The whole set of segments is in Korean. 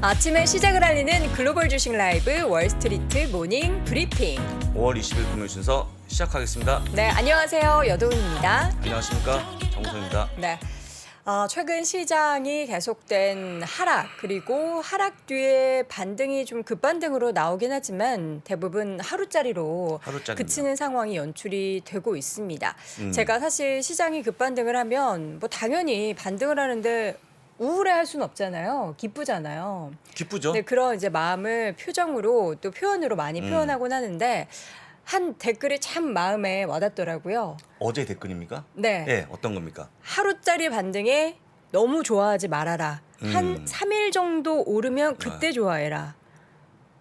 아침에 시작을 알리는 글로벌 주식 라이브 월스트리트 모닝 브리핑. 5월 20일 금요일 순서 시작하겠습니다. 네, 안녕하세요. 여도은입니다. 안녕하십니까, 정우성입니다. 네. 최근 시장이 계속된 하락, 그리고 하락 뒤에 반등이 좀 급반등으로 나오긴 하지만 대부분 하루짜리로 그치는 상황이 연출이 되고 있습니다. 제가 사실 시장이 급반등을 하면 뭐 당연히 반등을 하는데 우울해할 수는 없잖아요. 기쁘잖아요. 기쁘죠? 네, 그런 이제 마음을 표정으로 또 표현으로 많이 표현하곤 하는데 한 댓글이 참 마음에 와닿더라고요. 어제 댓글입니까? 네. 네, 어떤 겁니까? 하루짜리 반등에 너무 좋아하지 말아라. 한 3일 정도 오르면 그때 좋아해라.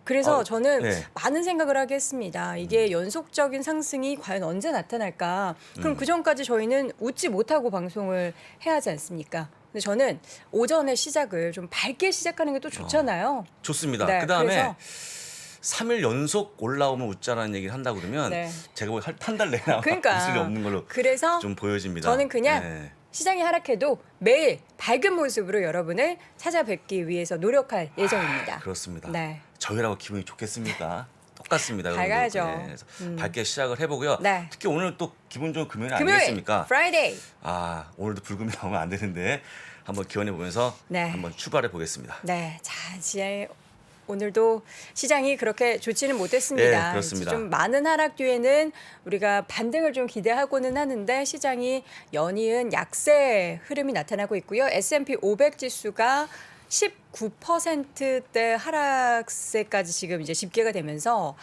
그래서 저는 네. 많은 생각을 하게 했습니다. 이게 연속적인 상승이 과연 언제 나타날까? 그럼 그 전까지 저희는 웃지 못하고 방송을 해야 하지 않습니까? 근데 저는 오전에 시작을 좀 밝게 시작하는 게 또 좋잖아요. 좋습니다. 네, 그다음에 그래서 3일 연속 올라오면 웃자라는 얘기를 한다 그러면 네. 제가 한 달 내내 그러니까 웃을 일 없는 걸로 그래서 좀 보여집니다. 저는 그냥 네. 시장이 하락해도 매일 밝은 모습으로 여러분을 찾아뵙기 위해서 노력할 예정입니다. 그렇습니다. 네. 저희라고 기분이 좋겠습니까? 똑같습니다. 밝아야죠. 여러분들. 네, 그래서 밝게 시작을 해보고요. 네. 특히 오늘 또 기분 좋은 금요일 금요일, 아니겠습니까? 프라이데이. 오늘도 불금이 나오면 안 되는데 한번 기원해 보면서 네. 한번 출발해 보겠습니다. 네, 자, 이제 오늘도 시장이 그렇게 좋지는 못했습니다. 네, 그렇습니다. 좀 많은 하락 뒤에는 우리가 반등을 좀 기대하고는 하는데 시장이 연이은 약세 흐름이 나타나고 있고요. S&P 500 지수가 19%대 하락세까지 지금 이제 집계가 되면서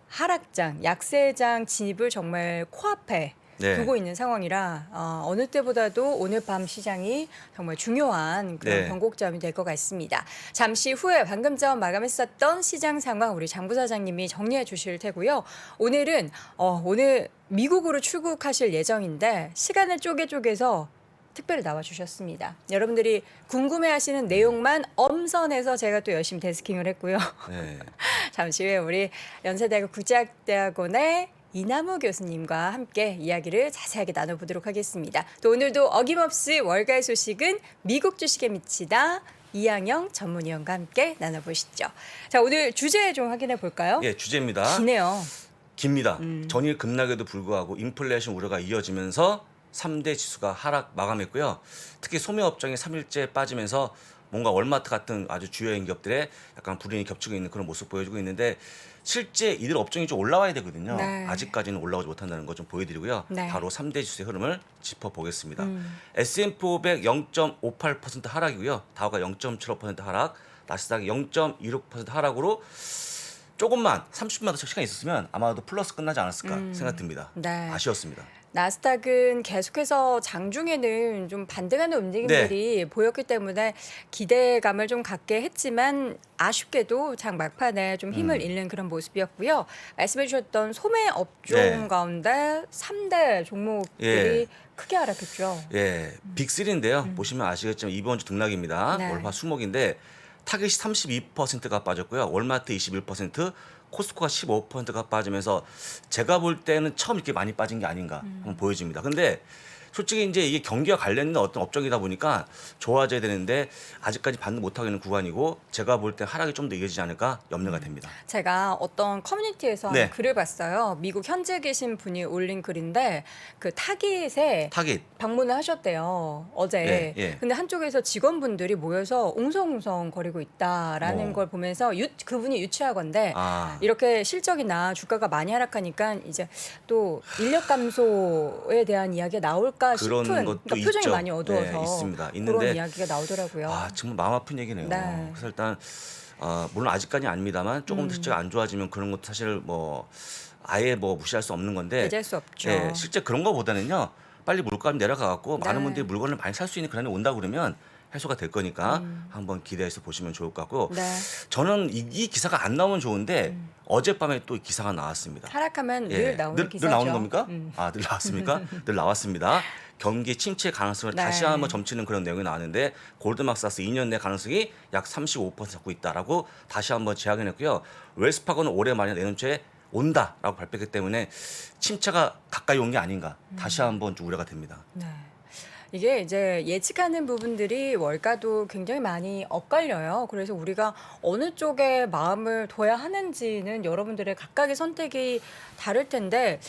하락장, 약세장 진입을 정말 코앞에 네. 두고 있는 상황이라 어느 때보다도 오늘 밤 시장이 정말 중요한 그런 네. 변곡점이 될 것 같습니다. 잠시 후에 방금 전 마감했었던 시장 상황 우리 장 부사장님이 정리해 주실 테고요. 오늘은 오늘 미국으로 출국하실 예정인데 시간을 쪼개서 특별히 나와주셨습니다. 여러분들이 궁금해하시는 내용만 엄선해서 제가 또 열심히 데스킹을 했고요. 네. 잠시 후에 우리 연세대학교 국제학대학원의 이남우 교수님과 함께 이야기를 자세하게 나눠보도록 하겠습니다. 또 오늘도 어김없이 월가의 소식은 미국 주식에 미치다 이양영 전문위원과 함께 나눠보시죠. 자, 오늘 주제 좀 확인해 볼까요? 예, 주제입니다. 기네요. 깁니다. 전일 급락에도 불구하고 인플레이션 우려가 이어지면서 3대 지수가 하락 마감했고요. 특히 소매업종이 3일째 빠지면서 뭔가 월마트 같은 아주 주요인 기업들의 약간 불운이 겹치고 있는 그런 모습 보여주고 있는데 실제 이들 업종이 좀 올라와야 되거든요. 네. 아직까지는 올라오지 못한다는 거 좀 보여드리고요. 네. 바로 3대 지수의 흐름을 짚어보겠습니다. S&P 500 0.58% 하락이고요. 다우가 0.75% 하락, 나스닥이 0.26% 하락으로 조금만 30분만 더 시간이 있었으면 아마도 플러스 끝나지 않았을까 생각 듭니다. 네. 아쉬웠습니다. 나스닥은 계속해서 장중에는 좀 반등하는 움직임들이 보였기 때문에 기대감을 좀 갖게 했지만 아쉽게도 장 막판에 좀 힘을 잃는 그런 모습이었고요. 말씀해 주셨던 소매 업종 네. 가운데 3대 종목들이 예. 크게 하락했죠. 예, 빅3인데요. 보시면 아시겠지만 이번 주 등락입니다. 네. 월화 수목인데 타겟이 32%가 빠졌고요. 월마트 21%, 코스코가 15%가 빠지면서 제가 볼 때는 처음 이렇게 많이 빠진 게 아닌가 한번 보여집니다. 근데 솔직히 이제 이게 경기와 관련 있는 어떤 업종이다 보니까 좋아져야 되는데 아직까지 반등 못하고 있는 구간이고 제가 볼 때 하락이 좀 더 이어지지 않을까 염려가 됩니다. 제가 어떤 커뮤니티에서 네. 하나 글을 봤어요. 미국 현지에 계신 분이 올린 글인데 그 타깃에 타깃. 방문을 하셨대요. 어제. 예, 예. 근데 한쪽에서 직원분들이 모여서 웅성웅성 거리고 있다라는 걸 보면서 그분이 유치하건데 아. 이렇게 실적이나 주가가 많이 하락하니까 이제 또 인력 감소에 대한 이야기가 나올까 그런 싶은 것도 그러니까 표정이 있죠. 많이 어두워서 네, 있습니다. 그런 있는데 이야기가 나오더라고요. 정말 마음 아픈 얘기네요. 네. 그래서 일단 물론 아직까지는 아닙니다만 조금 더 실제가 안 좋아지면 그런 것도 사실 뭐 아예 뭐 무시할 수 없는 건데 배제할 수 없죠. 예, 실제 그런 거보다는요. 빨리 물가가 내려가 갖고 많은 네. 분들이 물건을 많이 살 수 있는 그날이 온다 그러면 해소가 될 거니까 한번 기대해서 보시면 좋을 것 같고 네. 저는 이 기사가 안 나오면 좋은데 어젯밤에 또 기사가 나왔습니다. 하락하면 예, 늘 나오는 기사죠. 늘 나오는 겁니까? 늘 나왔습니까? 늘 나왔습니다. 경기 침체 가능성을 네. 다시 한번 점치는 그런 내용이 나왔는데 골드만삭스 2년 내 가능성이 약 35% 잡고 있다라고 다시 한번 재확인했고요. 웰스파고는 올해 말이나 내년 초에 온다라고 발표했기 때문에 침체가 가까이 온 게 아닌가 다시 한번 좀 우려가 됩니다. 네. 이게 이제 예측하는 부분들이 월가도 굉장히 많이 엇갈려요. 그래서 우리가 어느 쪽에 마음을 둬야 하는지는 여러분들의 각각의 선택이 다를 텐데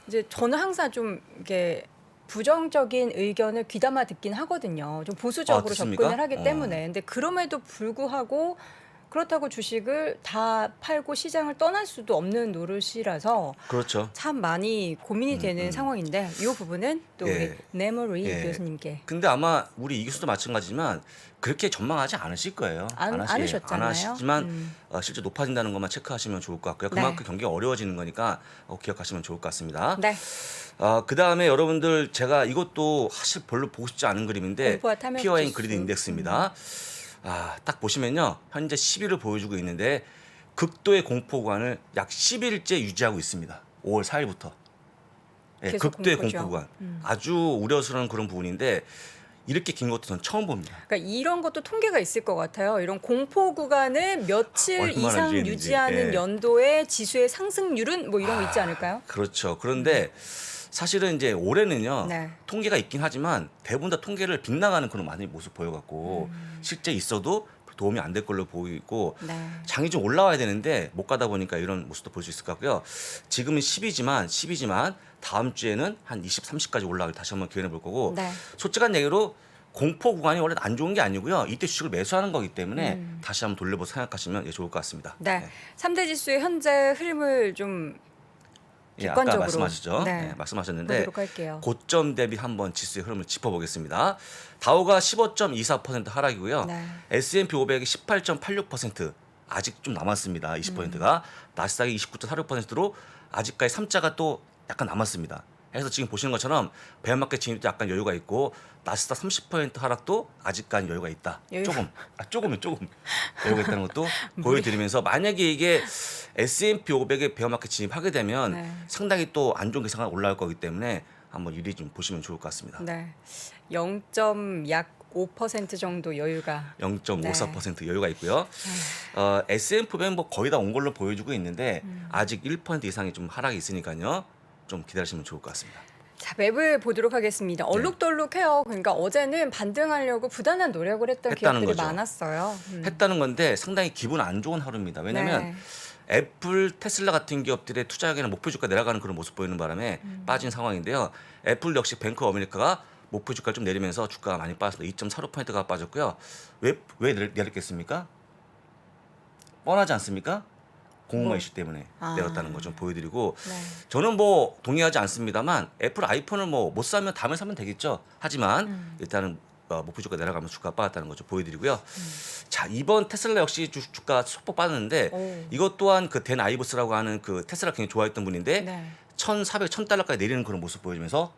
이제 저는 항상 좀 이게 부정적인 의견을 귀담아 듣긴 하거든요. 좀 보수적으로 듣습니까? 접근을 하기 때문에. 근데 그럼에도 불구하고 그렇다고 주식을 다 팔고 시장을 떠날 수도 없는 노릇이라서 그렇죠. 참 많이 고민이 되는 상황인데 이 부분은 또 우리 예. 네모리 예. 교수님께 근데 아마 우리 이 교수도 마찬가지지만 그렇게 전망하지 않으실 거예요. 않으셨잖아요. 안 하시지만 실제 높아진다는 것만 체크하시면 좋을 것 같고요. 그만큼 네. 경기가 어려워지는 거니까 기억하시면 좋을 것 같습니다. 네. 그다음에 여러분들 제가 이것도 사실 별로 보고 싶지 않은 그림인데 공포와 탐욕 피어인 지수. 그리드 인덱스입니다. 딱 보시면요. 현재 10일을 보여주고 있는데 극도의 공포 구간을 약 10일째 유지하고 있습니다. 5월 4일부터. 예, 계속 극도의 공포죠. 공포 구간. 아주 우려스러운 그런 부분인데 이렇게 긴 것도 전 처음 봅니다. 그러니까 이런 것도 통계가 있을 것 같아요. 이런 공포 구간을 며칠 얼마나 이상 유지했는지. 유지하는 예. 연도의 지수의 상승률은 뭐 이런 거 있지 않을까요? 그렇죠. 그런데 사실은 이제 올해는요. 네. 통계가 있긴 하지만 대부분 다 통계를 빗나가는 그런 많은 모습 보여갖고 실제 있어도 도움이 안 될 걸로 보이고 네. 장이 좀 올라와야 되는데 못 가다 보니까 이런 모습도 볼 수 있을 것 같고요. 지금은 10이지만 다음 주에는 한 20, 30까지 올라가길 다시 한번 기회를 볼 거고 네. 솔직한 얘기로 공포 구간이 원래 안 좋은 게 아니고요. 이때 주식을 매수하는 거기 때문에 다시 한번 돌려보고 생각하시면 좋을 것 같습니다. 네. 3대 지수의 현재 흐름을 좀 예, 아까 객관적으로 말씀하셨죠. 네. 말씀하셨는데 보도록 할게요. 고점 대비 한번 지수의 흐름을 짚어보겠습니다. 다우가 15.24% 하락이고요. 네. S&P 500이 18.86% 아직 좀 남았습니다. 20%가 나스닥이 29.46%로 아직까지 3자가 또 약간 남았습니다. 그래서 지금 보시는 것처럼 베어마켓 진입도 약간 여유가 있고 나스닥 30% 하락도 아직까지 여유가 있다. 여유. 조금 여유가 있다는 것도 보여드리면서 만약에 이게 S&P 500에 베어마켓 진입하게 되면 네. 상당히 또 안 좋은 기사가 올라올 거기 때문에 한번 유리 좀 보시면 좋을 것 같습니다. 네. 0.5% 정도 여유가 0.54% 여유가 있고요. S&P 500은 뭐 거의 다 온 걸로 보여주고 있는데 아직 1% 이상이 좀 하락이 있으니까요. 좀 기다리시면 좋을 것 같습니다. 자, 맵을 보도록 하겠습니다. 얼룩덜룩해요. 그러니까 어제는 반등하려고 부단한 노력을 했던 했다는 기업들이 거죠. 많았어요. 했다는 건데 상당히 기분 안 좋은 하루입니다. 왜냐하면 네. 애플, 테슬라 같은 기업들의 투자액이나 목표 주가 내려가는 그런 모습 보이는 바람에 빠진 상황인데요. 애플 역시 뱅크 어메리카가 목표 주가를 좀 내리면서 주가가 많이 빠졌습니다. 2.45%가 빠졌고요. 왜 내렸겠습니까? 뻔하지 않습니까? 공무원 뭐. 이슈 때문에 아. 내렸다는 거 좀 보여드리고 네. 저는 뭐 동의하지 않습니다만 애플 아이폰을 뭐 못 사면 다음에 사면 되겠죠. 하지만 일단은 목표 주가 내려가면 주가가 빠졌다는 거 좀 보여드리고요. 자, 이번 테슬라 역시 주가 소폭 빠졌는데 오. 이것 또한 그 댄 아이브스라고 하는 그 테슬라 굉장히 좋아했던 분인데 네. 1,400, 1,000달러까지 내리는 그런 모습 보여주면서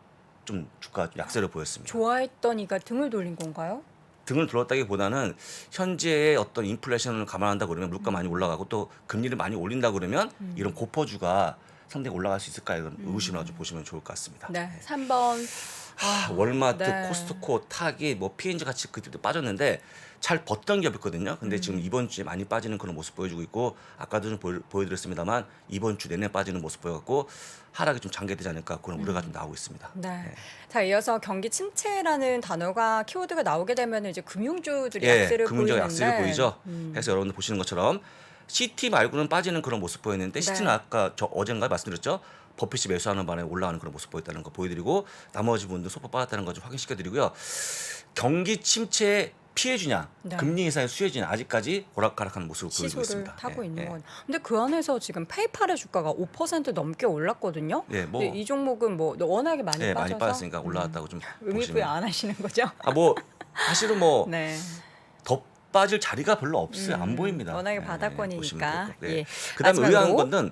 좀 주가 약세를 보였습니다. 좋아했던 이가 등을 돌린 건가요? 등을 들었다기보다는 현재의 어떤 인플레이션을 감안한다 그러면 물가 많이 올라가고 또 금리를 많이 올린다 그러면 이런 고퍼주가 상당히 올라갈 수 있을까 이런 의구심을 아주 보시면 좋을 것 같습니다. 네. 3번. 월마트, 네. 코스트코, 타기, 뭐 P&G 같이 그때도 빠졌는데 잘 버텼던 기업이었거든요. 근데 지금 이번 주에 많이 빠지는 그런 모습 보여주고 있고 아까도 좀 보여드렸습니다만 이번 주 내내 빠지는 모습 보여갖고 하락이 좀 장기되지 않을까 그런 우려가 좀 나오고 있습니다. 네. 자, 이어서 경기 침체라는 단어가 키워드가 나오게 되면 이제 금융주들이 예, 약세를 금융적 보이는데 약세를 보이죠. 그래서 여러분들 보시는 것처럼 CT 말고는 빠지는 그런 모습 보였는데 네. CT는 아까 저 어젠가 말씀드렸죠. 버핏이 매수하는 바람에 올라가는 그런 모습 보였다는 거 보여드리고 나머지 분들 소폭 빠졌다는 거 좀 확인시켜드리고요. 경기 침체의 피해주냐, 네. 금리 인상의 수혜주냐 아직까지 오락가락하는 모습을 보여주고 시소를 있습니다. 타고 예, 있는 예. 건. 근데 그 안에서 지금 페이팔의 주가가 5% 넘게 올랐거든요. 예, 뭐 근데 이 종목은 뭐 워낙에 많이 예, 빠져서 많이 빠졌으니까 올라왔다고 좀 의미 부여 보시면 안 하시는 거죠? 뭐 사실은 뭐 네. 더 빠질 자리가 별로 없어요. 안 보입니다. 워낙에 예, 바닥권이니까. 보시면 될 것. 예. 그다음에 마지막으로. 의아한 건는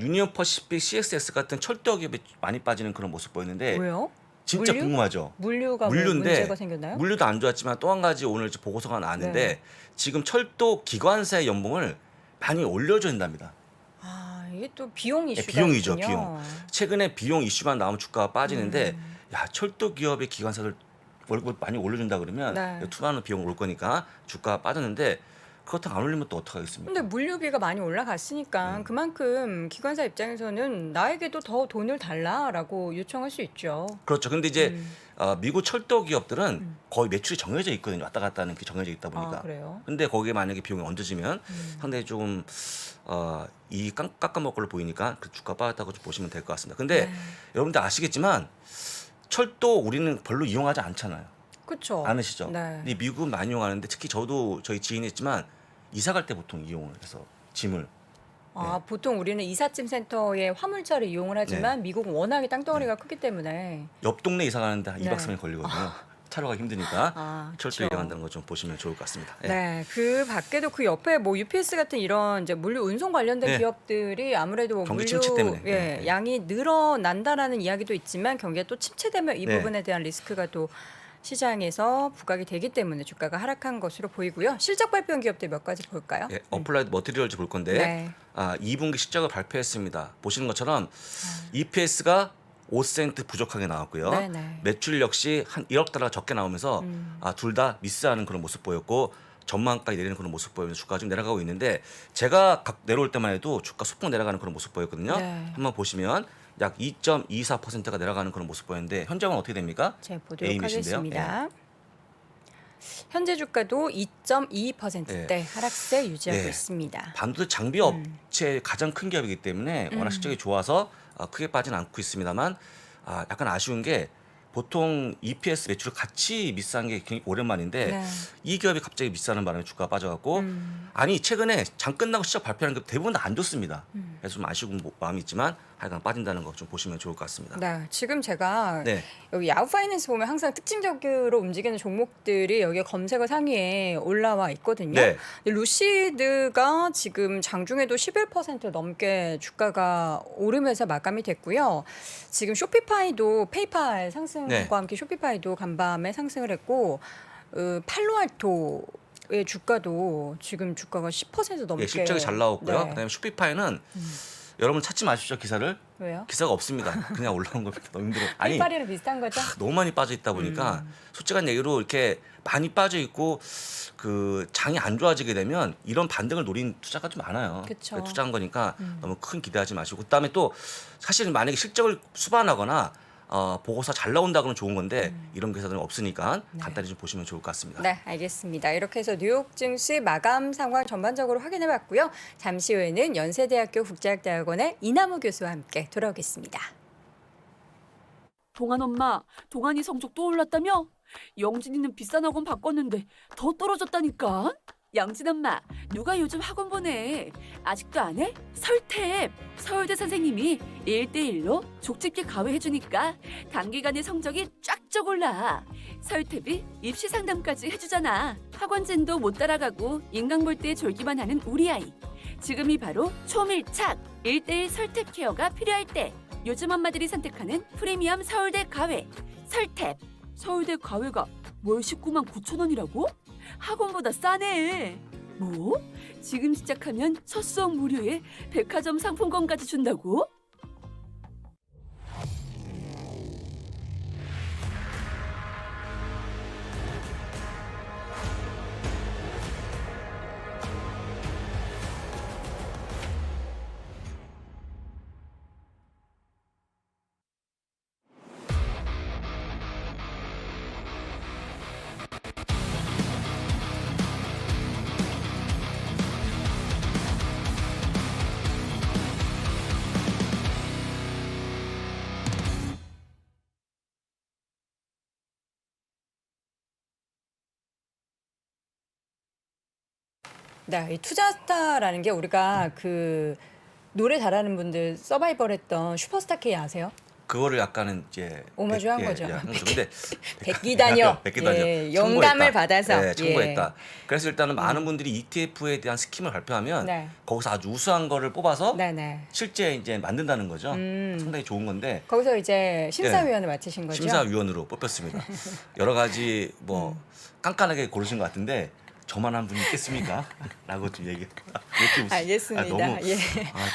유니온 퍼시픽, CSS 같은 철도 기업이 많이 빠지는 그런 모습 보였는데 왜요? 진짜 물류? 궁금하죠. 물류가 뭐 물류인데 문제가 생겼나요? 물류도 안 좋았지만 또 한 가지 오늘 보고서가 나왔는데 네. 지금 철도 기관사의 연봉을 많이 올려줘야 된답니다. 아, 이게 또 비용 이슈가 비용이죠, 있군요. 비용. 최근에 비용 이슈만 나오면 주가가 빠지는데 야 철도 기업의 기관사들 월급 많이 올려준다 그러면 네. 투자하는 비용 올 거니까 주가가 빠졌는데 그렇다고 안 올리면 또 어떡하겠습니까? 근데 물류비가 많이 올라갔으니까 그만큼 기관사 입장에서는 나에게도 더 돈을 달라라고 요청할 수 있죠. 그렇죠. 근데 이제 음. 미국 철도 기업들은 거의 매출이 정해져 있거든요. 왔다 갔다 하는 게 정해져 있다 보니까. 아, 그래요? 근데 거기에 만약에 비용이 얹어지면 상당히 좀 이 깎아먹을 걸로 보이니까 그 주가 빠졌다고 좀 보시면 될 것 같습니다. 근데 네. 여러분들 아시겠지만 철도 우리는 별로 이용하지 않잖아요. 그렇죠. 않으시죠? 네. 근데 미국은 많이 이용하는데 특히 저도 저희 지인이 있지만 이사 갈 때 보통 이용을 해서 짐을 보통 우리는 이삿짐 센터에 화물차를 이용을 하지만 미국은 워낙에 땅덩어리가 크기 때문에 옆 동네 이사 가는데 한 네. 2박 3일 걸리거든요. 차로 가기 힘드니까 철도 그쵸. 이용한다는 거 좀 보시면 좋을 것 같습니다. 예. 네, 그 밖에도 그 옆에 뭐 UPS 같은 이런 이제 물류 운송 관련된 네. 기업들이 아무래도 뭐 경기 물류 침체 때문에. 네. 양이 늘어난다라는 이야기도 있지만 경기가 또 침체되면 이 네. 부분에 대한 리스크가 또 시장에서 부각이 되기 때문에 주가가 하락한 것으로 보이고요. 실적 발표한 기업들 몇 가지 볼까요? 예, 어플라이드 머티리얼즈 볼 건데 네. 2분기 실적을 발표했습니다. 보시는 것처럼 EPS가 5센트 부족하게 나왔고요. 네네. 매출 역시 한 1억 달러가 적게 나오면서 둘 다 미스하는 그런 모습 보였고 전망까지 내리는 그런 모습 보이면서 주가가 좀 내려가고 있는데 제가 내려올 때만 해도 주가 소폭 내려가는 그런 모습 보였거든요. 네. 한번 보시면 약 2.24%가 내려가는 그런 모습 보였는데 현재는 어떻게 됩니까? 제가 보도록 A이신데요. 하겠습니다. 현재 주가도 2.22%대 하락세 유지하고 네. 있습니다. 반도체 장비 업체의 가장 큰 기업이기 때문에 워낙 실적이 좋아서 크게 빠지는 않고 있습니다만 약간 아쉬운 게 보통 EPS 매출을 같이 미스한 게 굉장히 오랜만인데 네. 이 기업이 갑자기 미스하는 바람에 주가가 빠져갖고 아니 최근에 장 끝나고 시작 발표하는 게 대부분 다 안 좋습니다. 그래서 좀 아쉬운 마음이 있지만 하여간 빠진다는 거 좀 보시면 좋을 것 같습니다. 네, 지금 제가 네. 여기 야후 파이낸스 보면 항상 특징적으로 움직이는 종목들이 여기 검색어 상위에 올라와 있거든요. 네. 근데 루시드가 지금 장중에도 11% 넘게 주가가 오르면서 마감이 됐고요. 지금 쇼피파이도 페이팔 상승과 네. 함께 쇼피파이도 간밤에 상승을 했고 팔로알토의 주가도 지금 주가가 10% 넘게 예, 실적이 잘 나왔고요. 네. 그다음에 쇼피파이는 여러분 찾지 마십시오 기사를. 왜요? 기사가 없습니다. 그냥 올라온 겁니다. 너무 힘들어. 아니 페이팔이랑 비슷한 거죠? 너무 많이 빠져 있다 보니까 솔직한 얘기로 이렇게 많이 빠져 있고 그 장이 안 좋아지게 되면 이런 반등을 노린 투자가 좀 많아요. 그쵸. 투자한 거니까 너무 큰 기대하지 마시고 그다음에 또 사실은 만약에 실적을 수반하거나 보고서 잘 나온다 그러면 좋은 건데 이런 기사들은 없으니까 간단히 좀 보시면 좋을 것 같습니다. 네, 알겠습니다. 이렇게 해서 뉴욕 증시 마감 상황 전반적으로 확인해 봤고요. 잠시 후에는 연세대학교 국제학대학원의 이남우 교수와 함께 돌아오겠습니다. 동안 엄마, 동안이 성적 또 올랐다며? 영진이는 비싼 학원 바꿨는데 더 떨어졌다니까? 영진 엄마, 누가 요즘 학원 보내? 아직도 안 해? 설탭! 서울대 선생님이 1대1로 족집게 가외해주니까 단기간에 성적이 쫙쫙 올라. 설탭이 입시 상담까지 해주잖아. 학원진도 못 따라가고 인강 볼 때 졸기만 하는 우리 아이. 지금이 바로 초밀착 1대1 설탭 케어가 필요할 때. 요즘 엄마들이 선택하는 프리미엄 서울대 가외. 설탭. 서울대 가외가 월 19만 9천 원이라고? 학원보다 싸네. 뭐? 지금 시작하면 첫 수업 무료에 백화점 상품권까지 준다고? 네, 이 투자스타라는 게 우리가 그 노래 잘하는 분들 서바이벌 했던 슈퍼스타 K 아세요? 그거를 약간은 이제 오마주한 거죠. 근데 백기다녀. 백기다녀 예, 영감을 받아서. 네, 청구했다. 예. 그래서 일단은 많은 분들이 ETF에 대한 스킴을 발표하면 네. 거기서 아주 우수한 거를 뽑아서 네네. 실제 이제 만든다는 거죠. 상당히 좋은 건데 거기서 이제 심사위원을 맡으신 거죠? 심사위원으로 뽑혔습니다. 여러 가지 뭐 깐깐하게 고르신 것 같은데 저만한 분이 있겠습니까? 라고 좀 얘기. 알겠습니다. 너무 예.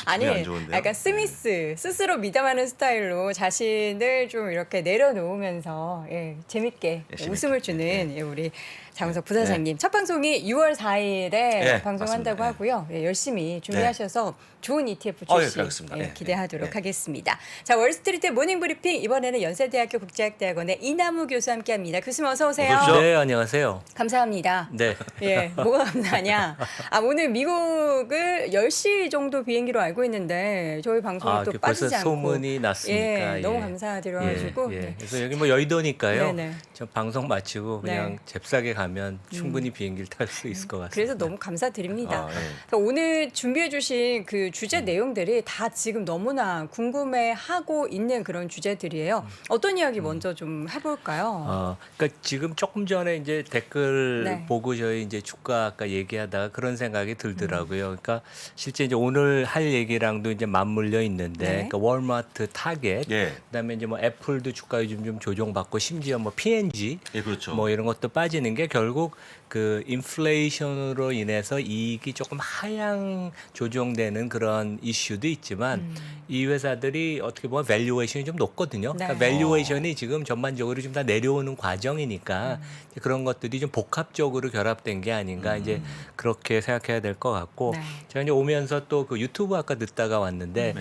아니 안 좋은데요. 약간 스미스 스스로 미담하는 스타일로 자신을 좀 이렇게 내려놓으면서 재밌게 재밌게. 웃음을 주는 우리 장우석 부사장님 첫 방송이 6월 4일에 방송한다고 맞습니다. 하고요. 열심히 준비하셔서 좋은 ETF 출시 알겠습니다. 기대하도록 하겠습니다. 자, 월스트리트 모닝 브리핑 이번에는 연세대학교 국제학대학원의 이남우 교수 함께합니다. 교수님 어서 오세요. 네, 안녕하세요. 감사합니다. 네. 예, 뭐가 감사하냐? 오늘 미국을 10시 정도 비행기로 알고 있는데 저희 방송이 또 벌써 빠지지 않고 소문이 났으니까. 너무 감사드려가지고 그래서 여기 뭐 여의도니까요. 네네. 저 방송 마치고 그냥 잽싸게 가면 충분히 비행기를 탈 수 있을 것 같습니다. 그래서 너무 감사드립니다. 네. 그래서 오늘 준비해주신 그 주제 내용들이 다 지금 너무나 궁금해하고 있는 그런 주제들이에요. 어떤 이야기 먼저 좀 해볼까요? 그러니까 지금 조금 전에 이제 댓글 네. 보고 저희 이제 주가 아까 얘기하다가 그런 생각이 들더라고요. 그러니까 실제 이제 오늘 할 얘기랑도 이제 맞물려 있는데, 네. 그러니까 월마트, 타겟, 예. 그다음에 이제 뭐 애플도 주가 요즘 좀 조정받고 심지어 뭐 P&G 예, 그렇죠. 뭐 이런 것도 빠지는 게 결국 그 인플레이션으로 인해서 이익이 조금 하향 조정되는 그런 이슈도 있지만 이 회사들이 어떻게 보면 밸류에이션이 좀 높거든요. 네. 그러니까 밸류에이션이 지금 전반적으로 좀 다 내려오는 과정이니까 그런 것들이 좀 복합적으로 결합된 게 아닌가 이제 그렇게 생각해야 될 것 같고 네. 제가 이제 오면서 또 그 유튜브 아까 듣다가 왔는데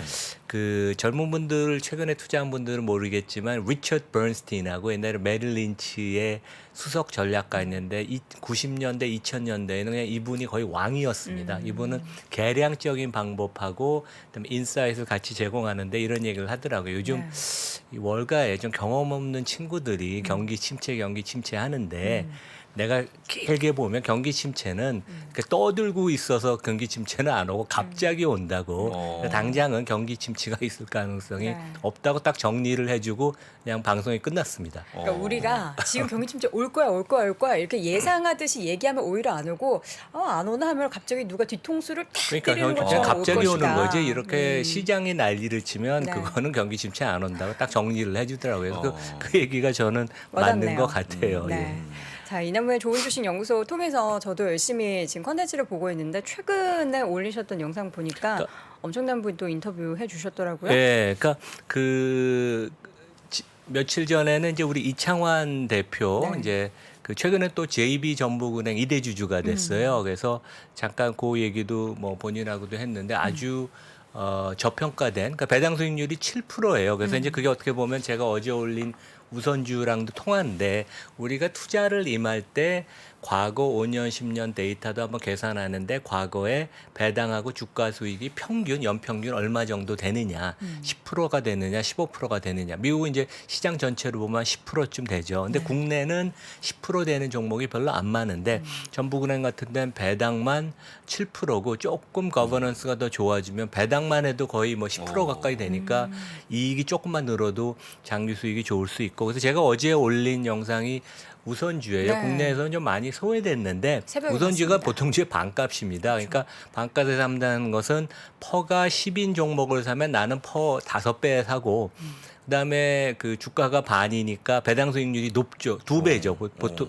그 젊은 분들 최근에 투자한 분들은 모르겠지만 리처드 버넌스틴하고 옛날에 메릴 린치의 수석 전략가 있는데 90년대 2000년대에는 그냥 이분이 거의 왕이었습니다. 이분은 계량적인 방법하고 그다음에 인사이트를 같이 제공하는데 이런 얘기를 하더라고요. 요즘 네. 이 월가에 좀 경험 없는 친구들이 경기 침체 하는데 내가 길게 보면 경기 침체는 그러니까 떠들고 있어서 경기 침체는 안 오고 갑자기 온다고. 그러니까 당장은 경기 침체가 있을 가능성이 네. 없다고 딱 정리를 해주고 그냥 방송이 끝났습니다. 그러니까 우리가 지금 경기 침체 올 거야 이렇게 예상하듯이 얘기하면 오히려 안 오고 안 오나 하면 갑자기 누가 뒤통수를 탁 그러니까 때리는 경기 것처럼 침체 갑자기 올 오는 것이다. 거지. 이렇게 시장이 난리를 치면 네. 그거는 경기 침체 안 온다고 딱 정리를 해주더라고요. 그래서 어. 그 얘기가 저는 맞는 와닿네요. 것 같아요. 네. 예. 자, 이남우의 좋은 주식 연구소 통해서 저도 열심히 지금 컨텐츠를 보고 있는데 최근에 올리셨던 영상 보니까 엄청난 분이 또 인터뷰 해주셨더라고요. 네, 그러니까 며칠 전에는 이제 우리 이창환 대표 네. 이제 그 최근에 또 JB전북은행 2대 주주가 됐어요. 그래서 잠깐 그 얘기도 뭐 본인하고도 했는데 아주 저평가된 그러니까 배당 수익률이 7%예요. 그래서 이제 그게 어떻게 보면 제가 어제 올린 우선주랑도 통하는데 우리가 투자를 임할 때 과거 5년, 10년 데이터도 한번 계산하는데 과거에 배당하고 주가 수익이 평균, 연평균 얼마 정도 되느냐, 10%가 되느냐, 15%가 되느냐. 미국은 이제 시장 전체로 보면 10%쯤 되죠. 근데 국내는 10% 되는 종목이 별로 안 많은데 전북은행 같은 데는 배당만 7%고 조금 거버넌스가 더 좋아지면 배당만 해도 거의 뭐 10% 가까이 되니까 이익이 조금만 늘어도 장기 수익이 좋을 수 있고 그래서 제가 어제 올린 영상이 우선주예요. 네. 국내에서는 좀 많이 소외됐는데 새벽에 우선주가 봤습니다. 보통주의 반값입니다. 그러니까 반값에 산다는 것은 퍼가 10인 종목을 사면 나는 퍼 5배 사고 그다음에 그 주가가 반이니까 배당 수익률이 높죠. 2배죠.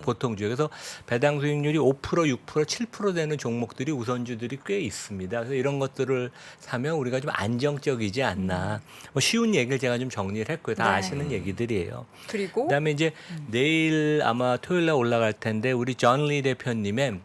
보통주에. 그래서 배당 수익률이 5%, 6%, 7% 되는 종목들이 우선주들이 꽤 있습니다. 그래서 이런 것들을 사면 우리가 좀 안정적이지 않나. 뭐 쉬운 얘기를 제가 좀 정리를 했고요. 다 네. 아시는 얘기들이에요. 그리고 그다음에 이제 내일 아마 토요일 날 올라갈 텐데 우리 존 리 대표님의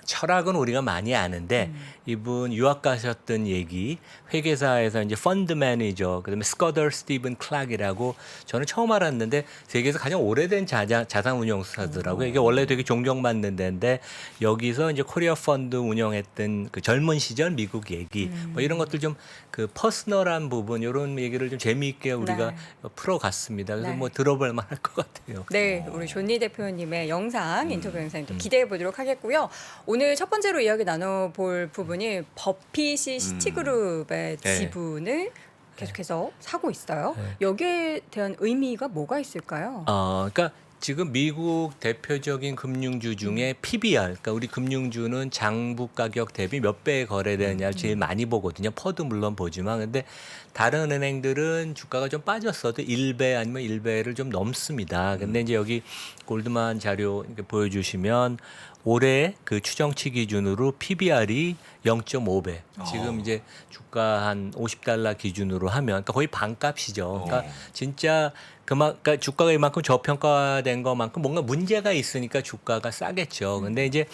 철학은 우리가 많이 아는데 이분 유학 가셨던 얘기 회계사에서 이제 펀드 매니저 그다음에 스커더 스티븐 클락이라고 저는 처음 알았는데 세계에서 가장 오래된 자산 운용사더라고요. 이게 원래 되게 존경받는 데인데 여기서 이제 코리아 펀드 운영했던 그 젊은 시절 미국 얘기 뭐 이런 것들 좀 그 퍼스널한 부분 이런 얘기를 좀 재미있게 우리가 네. 풀어갔습니다. 그래서 네. 뭐 들어볼 만할 것 같아요. 네, 우리 존니 대표님의 영상, 인터뷰 영상 또 기대해 보도록 하겠고요. 오늘 첫 번째로 이야기 나눠볼 부분이 버핏이 시티그룹의 네. 지분을 계속해서 사고 있어요. 네. 여기에 대한 의미가 뭐가 있을까요? 그러니까 지금 미국 대표적인 금융주 중에 PBR, 그러니까 우리 금융주는 장부 가격 대비 몇 배에 거래되느냐를 제일 많이 보거든요. 퍼도 물론 보지만, 근데 다른 은행들은 주가가 좀 빠졌어도 1배 아니면 1배를 좀 넘습니다. 근데 이제 여기 골드만 자료 이렇게 보여주시면 올해 그 추정치 기준으로 PBR이 0.5배. 지금 이제 주가 한 $50 기준으로 하면 그러니까 거의 반값이죠. 그러니까 진짜 그러니까 주가가 이만큼 저평가된 것만큼 뭔가 문제가 있으니까 주가가 싸겠죠. 근데 이제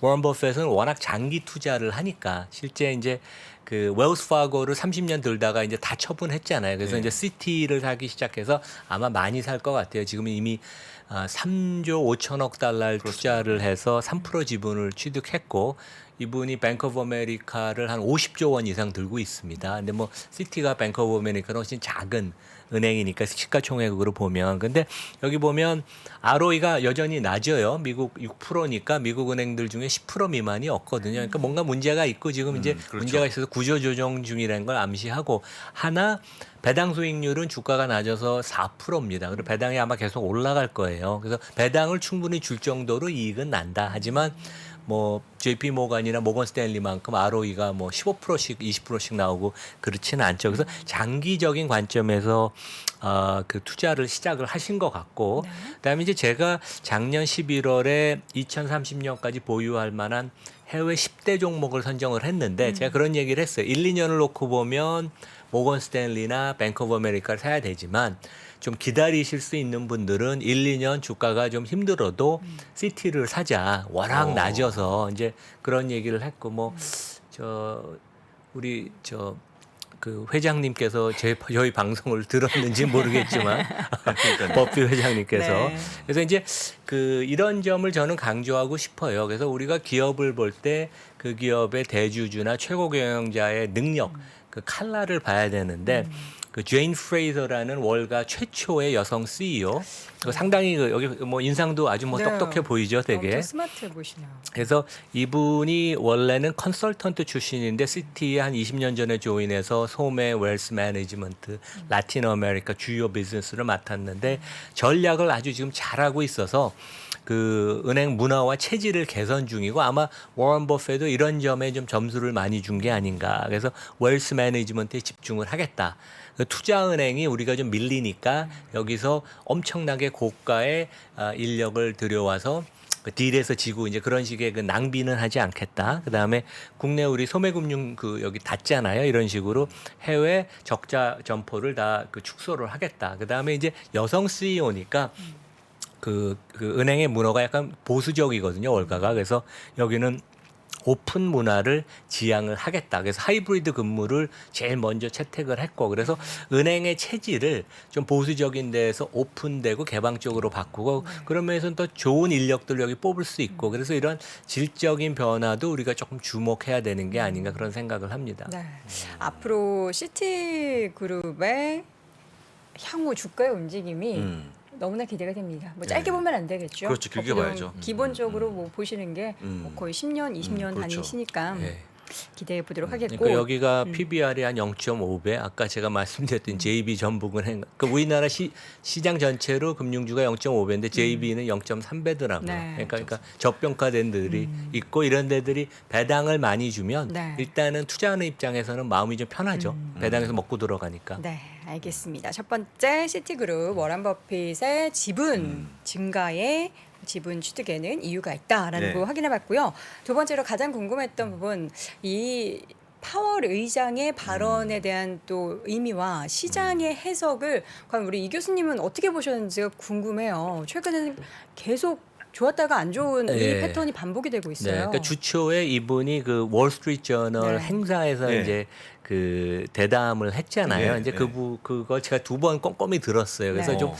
워런 버핏은 워낙 장기 투자를 하니까 실제 이제 그 웰스 파고를 30년 들다가 이제 다 처분했잖아요. 그래서 네. 이제 시티를 사기 시작해서 아마 많이 살 것 같아요. 지금 이미 3조 5천억 달러를 투자를 해서 3% 지분을 취득했고 이분이 뱅크 오브 아메리카를 한 50조 원 이상 들고 있습니다. 근데 뭐 시티가 뱅크 오브 아메리카는 훨씬 작은 은행이니까 시가총액으로 보면 근데 여기 보면 ROE가 여전히 낮아요. 미국 6%니까 미국 은행들 중에 10% 미만이 없거든요. 그러니까 뭔가 문제가 있고 지금 이제 그렇죠. 문제가 있어서 구조 조정 중이라는 걸 암시하고 하나 배당 수익률은 주가가 낮아서 4%입니다. 그리고 배당이 아마 계속 올라갈 거예요. 그래서 배당을 충분히 줄 정도로 이익은 난다. 하지만 뭐 JP 모건이나 모건 스탠리만큼 ROE가 뭐 15%씩 20%씩 나오고 그렇지는 않죠. 그래서 장기적인 관점에서 그 투자를 시작을 하신 것 같고 그다음에 이제 제가 작년 11월에 2030년까지 보유할 만한 해외 10대 종목을 선정을 했는데 제가 그런 얘기를 했어요. 1, 2년을 놓고 보면 모건 스탠리나 뱅크 오브 아메리카를 사야 되지만 좀 기다리실 수 있는 분들은 1, 2년 주가가 좀 힘들어도 시티를 사자. 워낙 낮아서 이제 그런 얘기를 했고 뭐 우리 그 회장님께서 저희 방송을 들었는지 모르겠지만 버피 회장님께서 네. 그래서 이제 그 이런 점을 저는 강조하고 싶어요. 그래서 우리가 기업을 볼 때 그 기업의 대주주나 최고 경영자의 능력 그 칼라를 봐야 되는데 그 제인 프레이저라는 월가 최초의 여성 CEO 그 상당히 그 여기 뭐 인상도 아주 뭐 네. 똑똑해 보이죠, 되게. 엄청 스마트해 보시네요. 그래서 이분이 원래는 컨설턴트 출신인데 시티에 한 20년 전에 조인해서 소매 웰스 매니지먼트 라틴 아메리카 주요 비즈니스를 맡았는데 전략을 아주 지금 잘하고 있어서 그 은행 문화와 체질을 개선 중이고 아마 워런 버핏도 이런 점에 좀 점수를 많이 준 게 아닌가. 그래서 웰스 매니지먼트에 집중을 하겠다. 투자은행이 우리가 좀 밀리니까 여기서 엄청나게 고가의 인력을 들여와서 그 딜에서 지고 이제 그런 식의 그 낭비는 하지 않겠다. 그다음에 국내 우리 소매금융 그 여기 닫잖아요. 이런 식으로 해외 적자 점포를 다 그 축소를 하겠다. 그다음에 이제 여성 CEO니까 그 은행의 문화가 약간 보수적이거든요. 월가가. 그래서 여기는 오픈 문화를 지향을 하겠다. 그래서 하이브리드 근무를 제일 먼저 채택을 했고 그래서 은행의 체질을 좀 보수적인 데에서 오픈되고 개방적으로 바꾸고 그런 면에서는 더 좋은 인력들을 여기 뽑을 수 있고 그래서 이런 질적인 변화도 우리가 조금 주목해야 되는 게 아닌가 그런 생각을 합니다. 네. 앞으로 시티그룹의 향후 주가의 움직임이 너무나 기대가 됩니다. 뭐 짧게 네. 보면 안 되겠죠. 그렇죠. 길게 보통 봐야죠. 기본적으로 뭐 보시는 게 뭐 거의 10년, 20년 그렇죠. 다니시니까 네. 기대해 보도록 하겠고. 그러니까 여기가 PBR이 한 0.5배. 아까 제가 말씀드렸던 JB 전북은행. 그 우리나라 시장 전체로 금융주가 0.5배인데 JB는 0.3배더라고요. 네. 그러니까 저평가된 데들이 있고 이런 데들이 배당을 많이 주면 네. 일단은 투자하는 입장에서는 마음이 좀 편하죠. 배당에서 먹고 들어가니까. 네, 알겠습니다. 첫 번째 시티그룹 워런 버핏의 지분 증가에 지분 취득에는 이유가 있다라는 네. 거 확인해봤고요. 두 번째로 가장 궁금했던 부분 이 파월 의장의 발언에 대한 또 의미와 시장의 해석을 과연 우리 이 교수님은 어떻게 보셨는지가 궁금해요. 최근에는 계속 좋았다가 안 좋은 이 네. 패턴이 반복이 되고 있어요. 네, 그러니까 주초에 이분이 그 월스트리트 저널 네. 행사에서 네. 이제 그 대담을 했잖아요. 네, 이제 네. 그거 제가 2번 꼼꼼히 들었어요. 그래서 네. 좀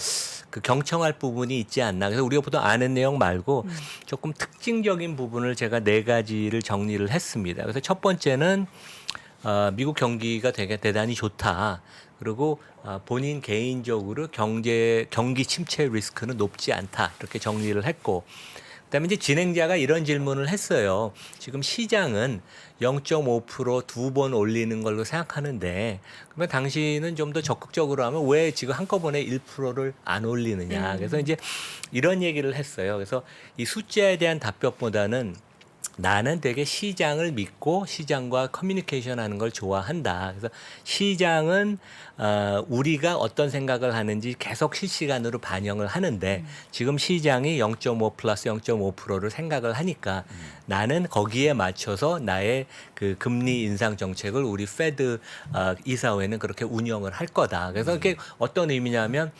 그 경청할 부분이 있지 않나. 그래서 우리가 보통 아는 내용 말고 조금 특징적인 부분을 제가 4가지를 정리를 했습니다. 그래서 첫 번째는 미국 경기가 되게 대단히 좋다. 그리고 본인 개인적으로 경기 침체 리스크는 높지 않다. 이렇게 정리를 했고 그다음에 이제 진행자가 이런 질문을 했어요. 지금 시장은 0.5% 2번 올리는 걸로 생각하는데 그러면 당신은 좀 더 적극적으로 하면 왜 지금 한꺼번에 1%를 안 올리느냐. 그래서 이제 이런 얘기를 했어요. 그래서 이 숫자에 대한 답변보다는 나는 되게 시장을 믿고 시장과 커뮤니케이션 하는 걸 좋아한다. 그래서 시장은 우리가 어떤 생각을 하는지 계속 실시간으로 반영을 하는데 지금 시장이 0.5 플러스 0.5%를 생각을 하니까 나는 거기에 맞춰서 나의 그 금리 인상 정책을 우리 페드 이사회는 그렇게 운영을 할 거다. 그래서 그게 어떤 의미냐면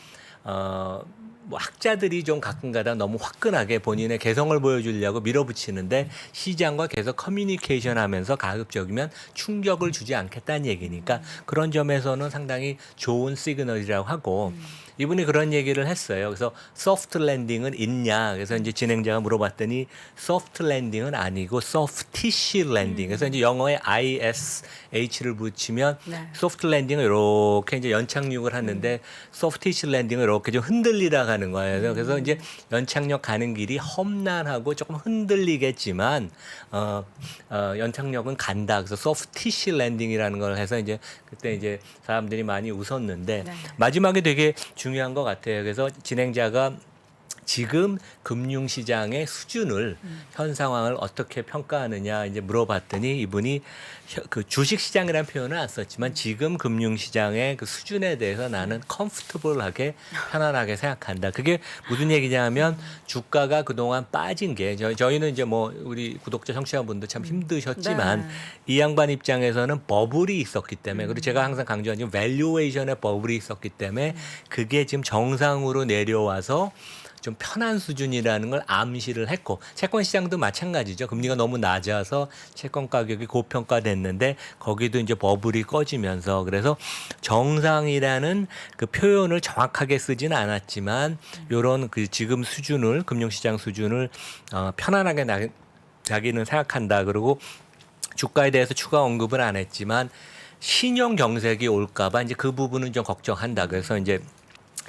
뭐 학자들이 좀 가끔가다 너무 화끈하게 본인의 개성을 보여주려고 밀어붙이는데 시장과 계속 커뮤니케이션 하면서 가급적이면 충격을 주지 않겠다는 얘기니까 그런 점에서는 상당히 좋은 시그널이라고 하고 이분이 그런 얘기를 했어요. 그래서 소프트 랜딩은 있냐. 그래서 이제 진행자가 물어봤더니 소프트 랜딩은 아니고 소프티시 랜딩. 그래서 이제 영어에 ISH를 붙이면 네. 소프트 랜딩은 이렇게 이제 연착륙을 하는데 소프티시 랜딩은 이렇게 좀 흔들리다 가는 거예요. 그래서 이제 연착륙 가는 길이 험난하고 조금 흔들리겠지만 연착륙은 간다. 그래서 소프티시 랜딩이라는 걸 해서 이제 그때 이제 사람들이 많이 웃었는데 네. 마지막에 되게 중요한 것 같아요. 그래서 진행자가 지금 금융시장의 수준을 현 상황을 어떻게 평가하느냐 이제 물어봤더니 이분이 그 주식시장이라는 표현은 안 썼지만 지금 금융시장의 그 수준에 대해서 나는 컴포터블하게 편안하게 생각한다. 그게 무슨 얘기냐면 주가가 그동안 빠진 게 저희는 이제 뭐 우리 구독자 청취자분들 참 힘드셨지만 네. 이 양반 입장에서는 버블이 있었기 때문에 그리고 제가 항상 강조하는 밸류에이션의 버블이 있었기 때문에 그게 지금 정상으로 내려와서 좀 편한 수준이라는 걸 암시를 했고 채권 시장도 마찬가지죠. 금리가 너무 낮아서 채권 가격이 고평가됐는데 거기도 이제 버블이 꺼지면서 그래서 정상이라는 그 표현을 정확하게 쓰지는 않았지만 요런 그 지금 수준을 금융시장 수준을 편안하게 자기는 생각한다. 그리고 주가에 대해서 추가 언급은 안 했지만 신용 경색이 올까봐 이제 그 부분은 좀 걱정한다. 그래서 이제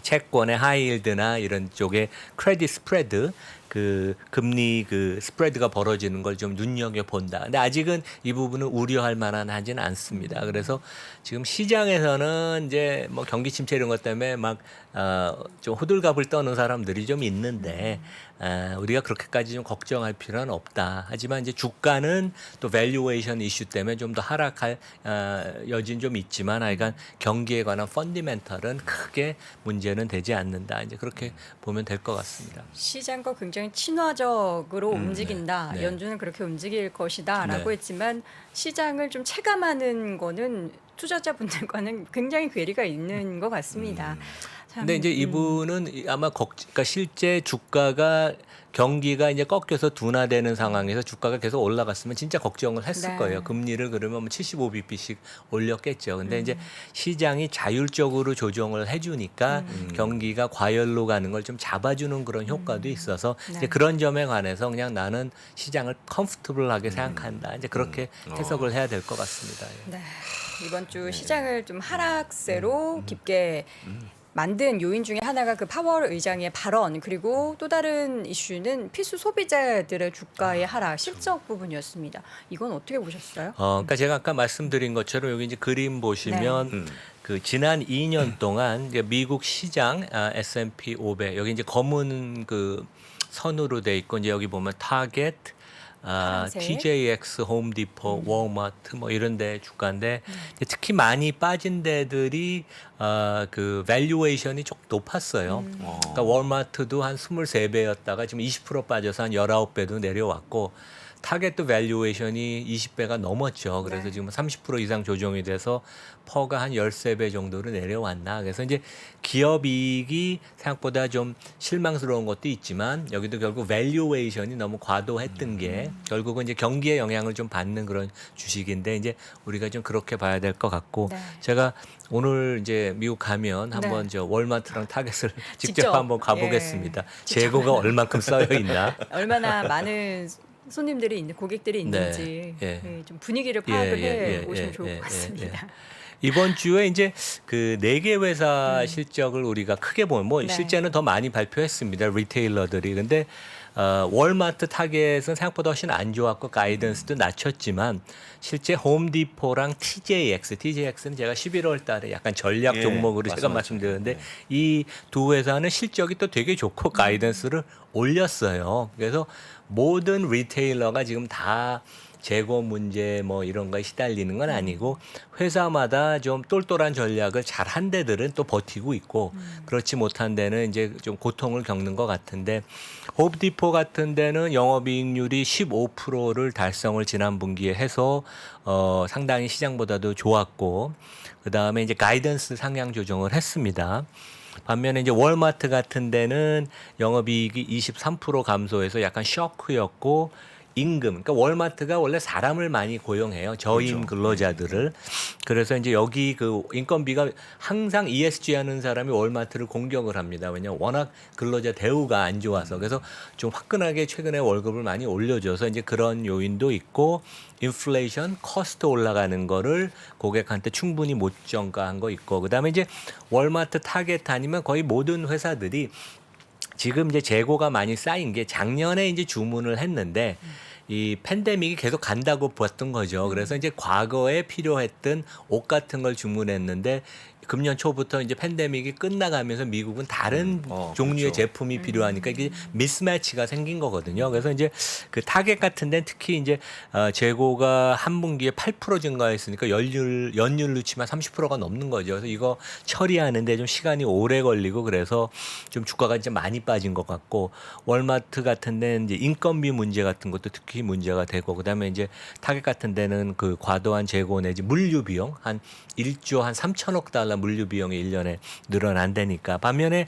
채권의 하이힐드나 이런 쪽에 크레딧 스프레드 그 금리 그 스프레드가 벌어지는 걸 좀 눈여겨 본다. 근데 아직은 이 부분은 우려할 만한 하지는 않습니다. 그래서 지금 시장에서는 이제 뭐 경기 침체 이런 것 때문에 막 좀 호들갑을 떠는 사람들이 좀 있는데 우리가 그렇게까지 좀 걱정할 필요는 없다. 하지만 이제 주가는 또 밸류에이션 이슈 때문에 좀 더 하락할 여지는 좀 있지만 하여간 경기에 관한 펀디멘털은 크게 문제는 되지 않는다. 이제 그렇게 보면 될 것 같습니다. 시장과 굉장히 친화적으로 움직인다. 네. 연준은 그렇게 움직일 것이다라고 네. 했지만 시장을 좀 체감하는 거는 투자자분들과는 굉장히 괴리가 있는 것 같습니다. 참, 근데 이제 이분은 아마 그러니까 실제 주가가 경기가 이제 꺾여서 둔화되는 상황에서 주가가 계속 올라갔으면 진짜 걱정을 했을 네. 거예요. 금리를 그러면 75bp씩 올렸겠죠. 근데 이제 시장이 자율적으로 조정을 해주니까 경기가 과열로 가는 걸 좀 잡아주는 그런 효과도 있어서 네. 이제 그런 점에 관해서 그냥 나는 시장을 컴포터블하게 생각한다. 이제 그렇게 해석을 해야 될 것 같습니다. 예. 네. 이번 주 시장을 좀 하락세로 깊게 만든 요인 중에 하나가 그 파월 의장의 발언 그리고 또 다른 이슈는 필수 소비자들의 주가의 하락 실적 부분이었습니다. 이건 어떻게 보셨어요? 그러니까 제가 아까 말씀드린 것처럼 여기 이제 그림 보시면 그 지난 2년 동안 이제 미국 시장 S&P 500 여기 이제 검은 그 선으로 돼 있고 이제 여기 보면 타겟 파란색. TJX, 홈디포, 월마트 뭐 이런 데 주가인데 이제 특히 많이 빠진 데들이 그 밸류에이션이 조금 높았어요. 그러니까 월마트도 한 23배였다가 지금 20% 빠져서 한 19배도 내려왔고 타겟도 밸류에이션이 20배가 넘었죠. 그래서 네. 지금 30% 이상 조정이 돼서 퍼가 한 13배 정도로 내려왔나. 그래서 이제 기업 이익이 생각보다 좀 실망스러운 것도 있지만 여기도 결국 밸류에이션이 너무 과도했던 게 결국은 이제 경기에 영향을 좀 받는 그런 주식인데 이제 우리가 좀 그렇게 봐야 될 것 같고 네. 제가 오늘 이제 미국 가면 한번 저 월마트랑 타겟을 직접 직접, 한번 가보겠습니다. 직접 재고가 얼만큼 쌓여 있나? 얼마나 많은 손님들이 있는 고객들이 있는지 네. 예, 좀 분위기를 파악을 해 오시면 예, 좋을 예, 것 같습니다. 이번 주에 이제 그 4개 회사 실적을 우리가 크게 보면 뭐 네. 실제는 더 많이 발표했습니다. 리테일러들이. 근데 월마트 타겟은 생각보다 훨씬 안 좋았고 가이던스도 낮췄지만 실제 홈디포랑 TJX는 제가 11월 달에 약간 전략 예, 종목으로 제가 맞습니다. 말씀드렸는데 이 두 회사는 실적이 또 되게 좋고 가이던스를 올렸어요. 그래서 모든 리테일러가 지금 다 재고 문제 뭐 이런 거에 시달리는 건 아니고 회사마다 좀 똘똘한 전략을 잘 한 데들은 또 버티고 있고 그렇지 못한 데는 이제 좀 고통을 겪는 것 같은데 홈디포 같은 데는 영업이익률이 15%를 달성을 지난 분기에 해서 상당히 시장보다도 좋았고 그다음에 이제 가이던스 상향 조정을 했습니다. 반면에 이제 월마트 같은 데는 영업이익이 23% 감소해서 약간 쇼크였고 임금, 그러니까 월마트가 원래 사람을 많이 고용해요. 저임 그렇죠. 근로자들을. 그래서 이제 여기 그 인건비가 항상 ESG 하는 사람이 월마트를 공격을 합니다. 왜냐하면 워낙 근로자 대우가 안 좋아서. 그래서 좀 화끈하게 최근에 월급을 많이 올려줘서 이제 그런 요인도 있고 인플레이션, 코스트 올라가는 거를 고객한테 충분히 못 전가한 거 있고 그다음에 이제 월마트 타겟 아니면 거의 모든 회사들이 지금 이제 재고가 많이 쌓인 게 작년에 이제 주문을 했는데 이 팬데믹이 계속 간다고 봤던 거죠. 그래서 이제 과거에 필요했던 옷 같은 걸 주문했는데 금년 초부터 이제 팬데믹이 끝나가면서 미국은 다른 종류의 그렇죠. 제품이 필요하니까 이게 미스매치가 생긴 거거든요. 그래서 이제 그 타겟 같은 데는 특히 이제 재고가 한 분기에 8% 증가했으니까 연율로 치면 30%가 넘는 거죠. 그래서 이거 처리하는데 좀 시간이 오래 걸리고 그래서 좀 주가가 이제 많이 빠진 것 같고 월마트 같은 데는 이제 인건비 문제 같은 것도 특히 문제가 되고 그다음에 이제 타겟 같은 데는 그 과도한 재고 내지 물류 비용 한 1조 한 3천억 달러 물류 비용이 1년에 늘어난다니까. 반면에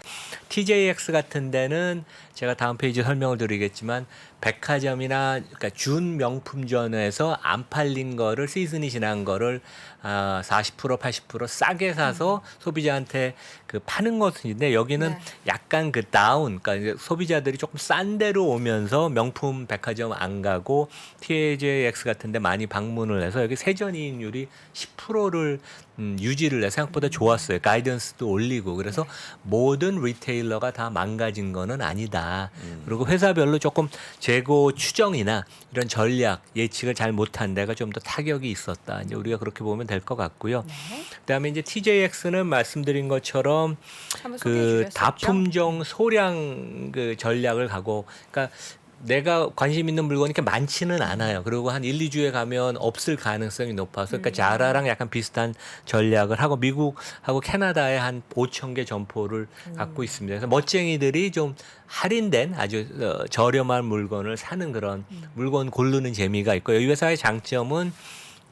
TJX 같은 데는 제가 다음 페이지 설명을 드리겠지만 백화점이나 그러니까 준 명품점에서 안 팔린 거를 시즌이 지난 거를 40% 80% 싸게 사서 소비자한테 그 파는 것인데 여기는 네. 약간 그 다운 그러니까 이제 소비자들이 조금 싼 데로 오면서 명품 백화점 안 가고 TJX 같은 데 많이 방문을 해서 여기 세전이익률이 10%를 유지를 해 생각보다 좋았어요. 가이던스도 올리고 그래서 모든 리테일러가 다 망가진 거는 아니다. 그리고 회사별로 조금 재고 추정이나 이런 전략 예측을 잘 못한 데가 좀 더 타격이 있었다. 이제 우리가 그렇게 보면 될 것 같고요. 네. 그다음에 이제 TJX는 말씀드린 것처럼 한번 소개해 그 주셨었죠? 다품종 소량 그 전략을 가고 그러니까 내가 관심 있는 물건이 이렇게 많지는 않아요. 그리고 한 1, 2주에 가면 없을 가능성이 높아서 그러니까 자라랑 약간 비슷한 전략을 하고 미국하고 캐나다에 한 5천 개 점포를 갖고 있습니다. 그래서 멋쟁이들이 좀 할인된 아주 저렴한 물건을 사는 그런 물건 고르는 재미가 있고 이 회사의 장점은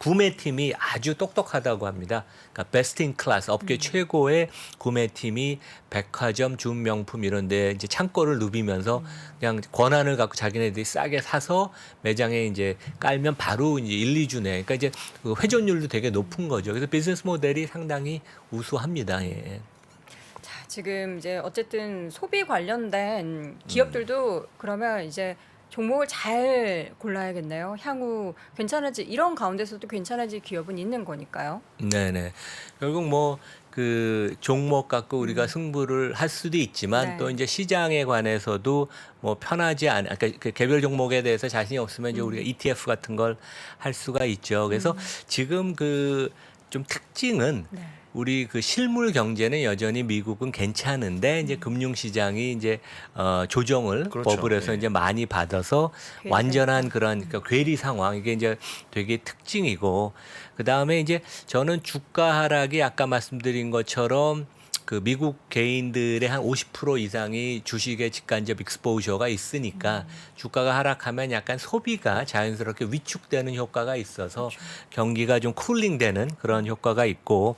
구매팀이 아주 똑똑하다고 합니다. 그러니까 베스트 인 클래스 업계 최고의 구매팀이 백화점, 준명품 이런 데 이제 창고를 누비면서 그냥 권한을 갖고 자기네들이 싸게 사서 매장에 이제 깔면 바로 이제 1, 2주 내. 그러니까 이제 그 회전율도 되게 높은 거죠. 그래서 비즈니스 모델이 상당히 우수합니다. 예. 자, 지금 이제 어쨌든 소비 관련된 기업들도 그러면 이제 종목을 잘 골라야겠네요. 향후 괜찮아지 이런 가운데서도 괜찮아질 기업은 있는 거니까요. 네네. 결국 뭐 그 종목 갖고 우리가 승부를 할 수도 있지만 네. 또 이제 시장에 관해서도 뭐 편하지 않, 그러니까 그 개별 종목에 대해서 자신이 없으면 이제 우리가 ETF 같은 걸 할 수가 있죠. 그래서 지금 그 좀 특징은 네. 우리 그 실물 경제는 여전히 미국은 괜찮은데 이제 금융 시장이 이제 조정을 그렇죠. 버블에서 예. 이제 많이 받아서 괴리가 완전한 그런 그러니까 괴리 상황 이게 이제 되게 특징이고 그다음에 이제 저는 주가 하락이 아까 말씀드린 것처럼 그 미국 개인들의 한 50% 이상이 주식에 직간접 익스포저가 있으니까 주가가 하락하면 약간 소비가 자연스럽게 위축되는 효과가 있어서 경기가 좀 쿨링되는 그런 효과가 있고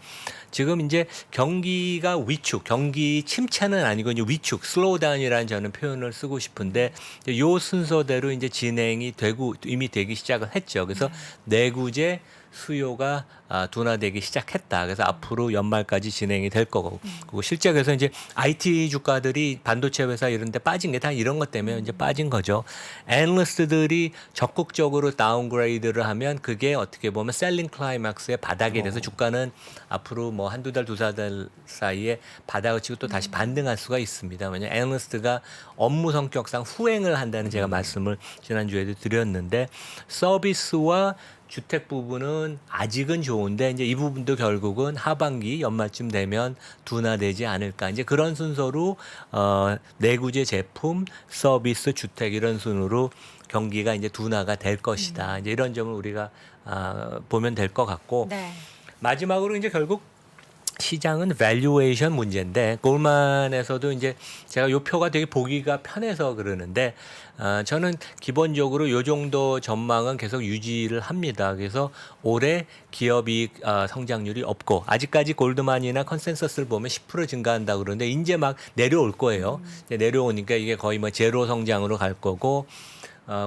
지금 이제 경기가 위축, 경기 침체는 아니고 이제 위축, 슬로우다운이라는 저는 표현을 쓰고 싶은데 이제 요 순서대로 이제 진행이 되고 이미 되기 시작을 했죠. 그래서 내구재 수요가 둔화되기 시작했다. 그래서 앞으로 연말까지 진행이 될 거고. 그리고 실제 그래서 이제 IT 주가들이 반도체 회사 이런 데 빠진 게 다 이런 것 때문에 이제 빠진 거죠. 애널리스트들이 적극적으로 다운그레이드를 하면 그게 어떻게 보면 셀링 클라이막스의 바닥이 돼서 주가는 앞으로 뭐 한두 달, 두세 달 사이에 바닥을 치고 또 다시 반등할 수가 있습니다. 왜냐하면 애널리스트가 업무 성격상 후행을 한다는 제가 말씀을 지난주에도 드렸는데 서비스와 주택 부분은 아직은 좋은데 이제 이 부분도 결국은 하반기 연말쯤 되면 둔화되지 않을까. 이제 그런 순서로 내구재 제품, 서비스, 주택 이런 순으로 경기가 이제 둔화가 될 것이다. 이제 이런 점을 우리가 보면 될 것 같고 네. 마지막으로 이제 결국 시장은 밸류에이션 문제인데 골만에서도 이제 제가 요 표가 되게 보기가 편해서 그러는데 저는 기본적으로 요 정도 전망은 계속 유지를 합니다. 그래서 올해 기업이익 성장률이 없고 아직까지 골드만이나 컨센서스를 보면 10% 증가한다 그러는데 이제 막 내려올 거예요. 이제 내려오니까 이게 거의 뭐 제로 성장으로 갈 거고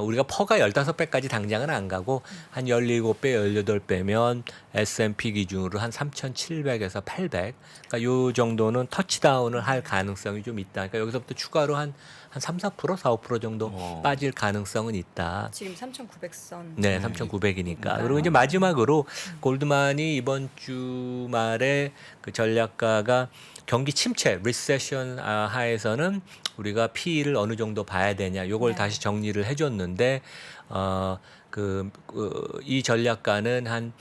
우리가 퍼가 15배까지 당장은 안 가고 한 17배, 18배면 S&P 기준으로 한 3,700에서 800. 그러니까 요 정도는 터치다운을 할 가능성이 좀 있다. 그러니까 여기서부터 추가로 한 3, 4%, 4, 5% 정도 빠질 가능성은 있다. 지금 3,900선. 네, 3,900이니까. 그리고 이제 마지막으로 골드만이 이번 주말에 그 전략가가 경기 침체, 리세션 하에서는 우리가 P를 어느 정도 봐야 되냐, 요걸 네. 다시 정리를 해줬는데 이 전략가는 한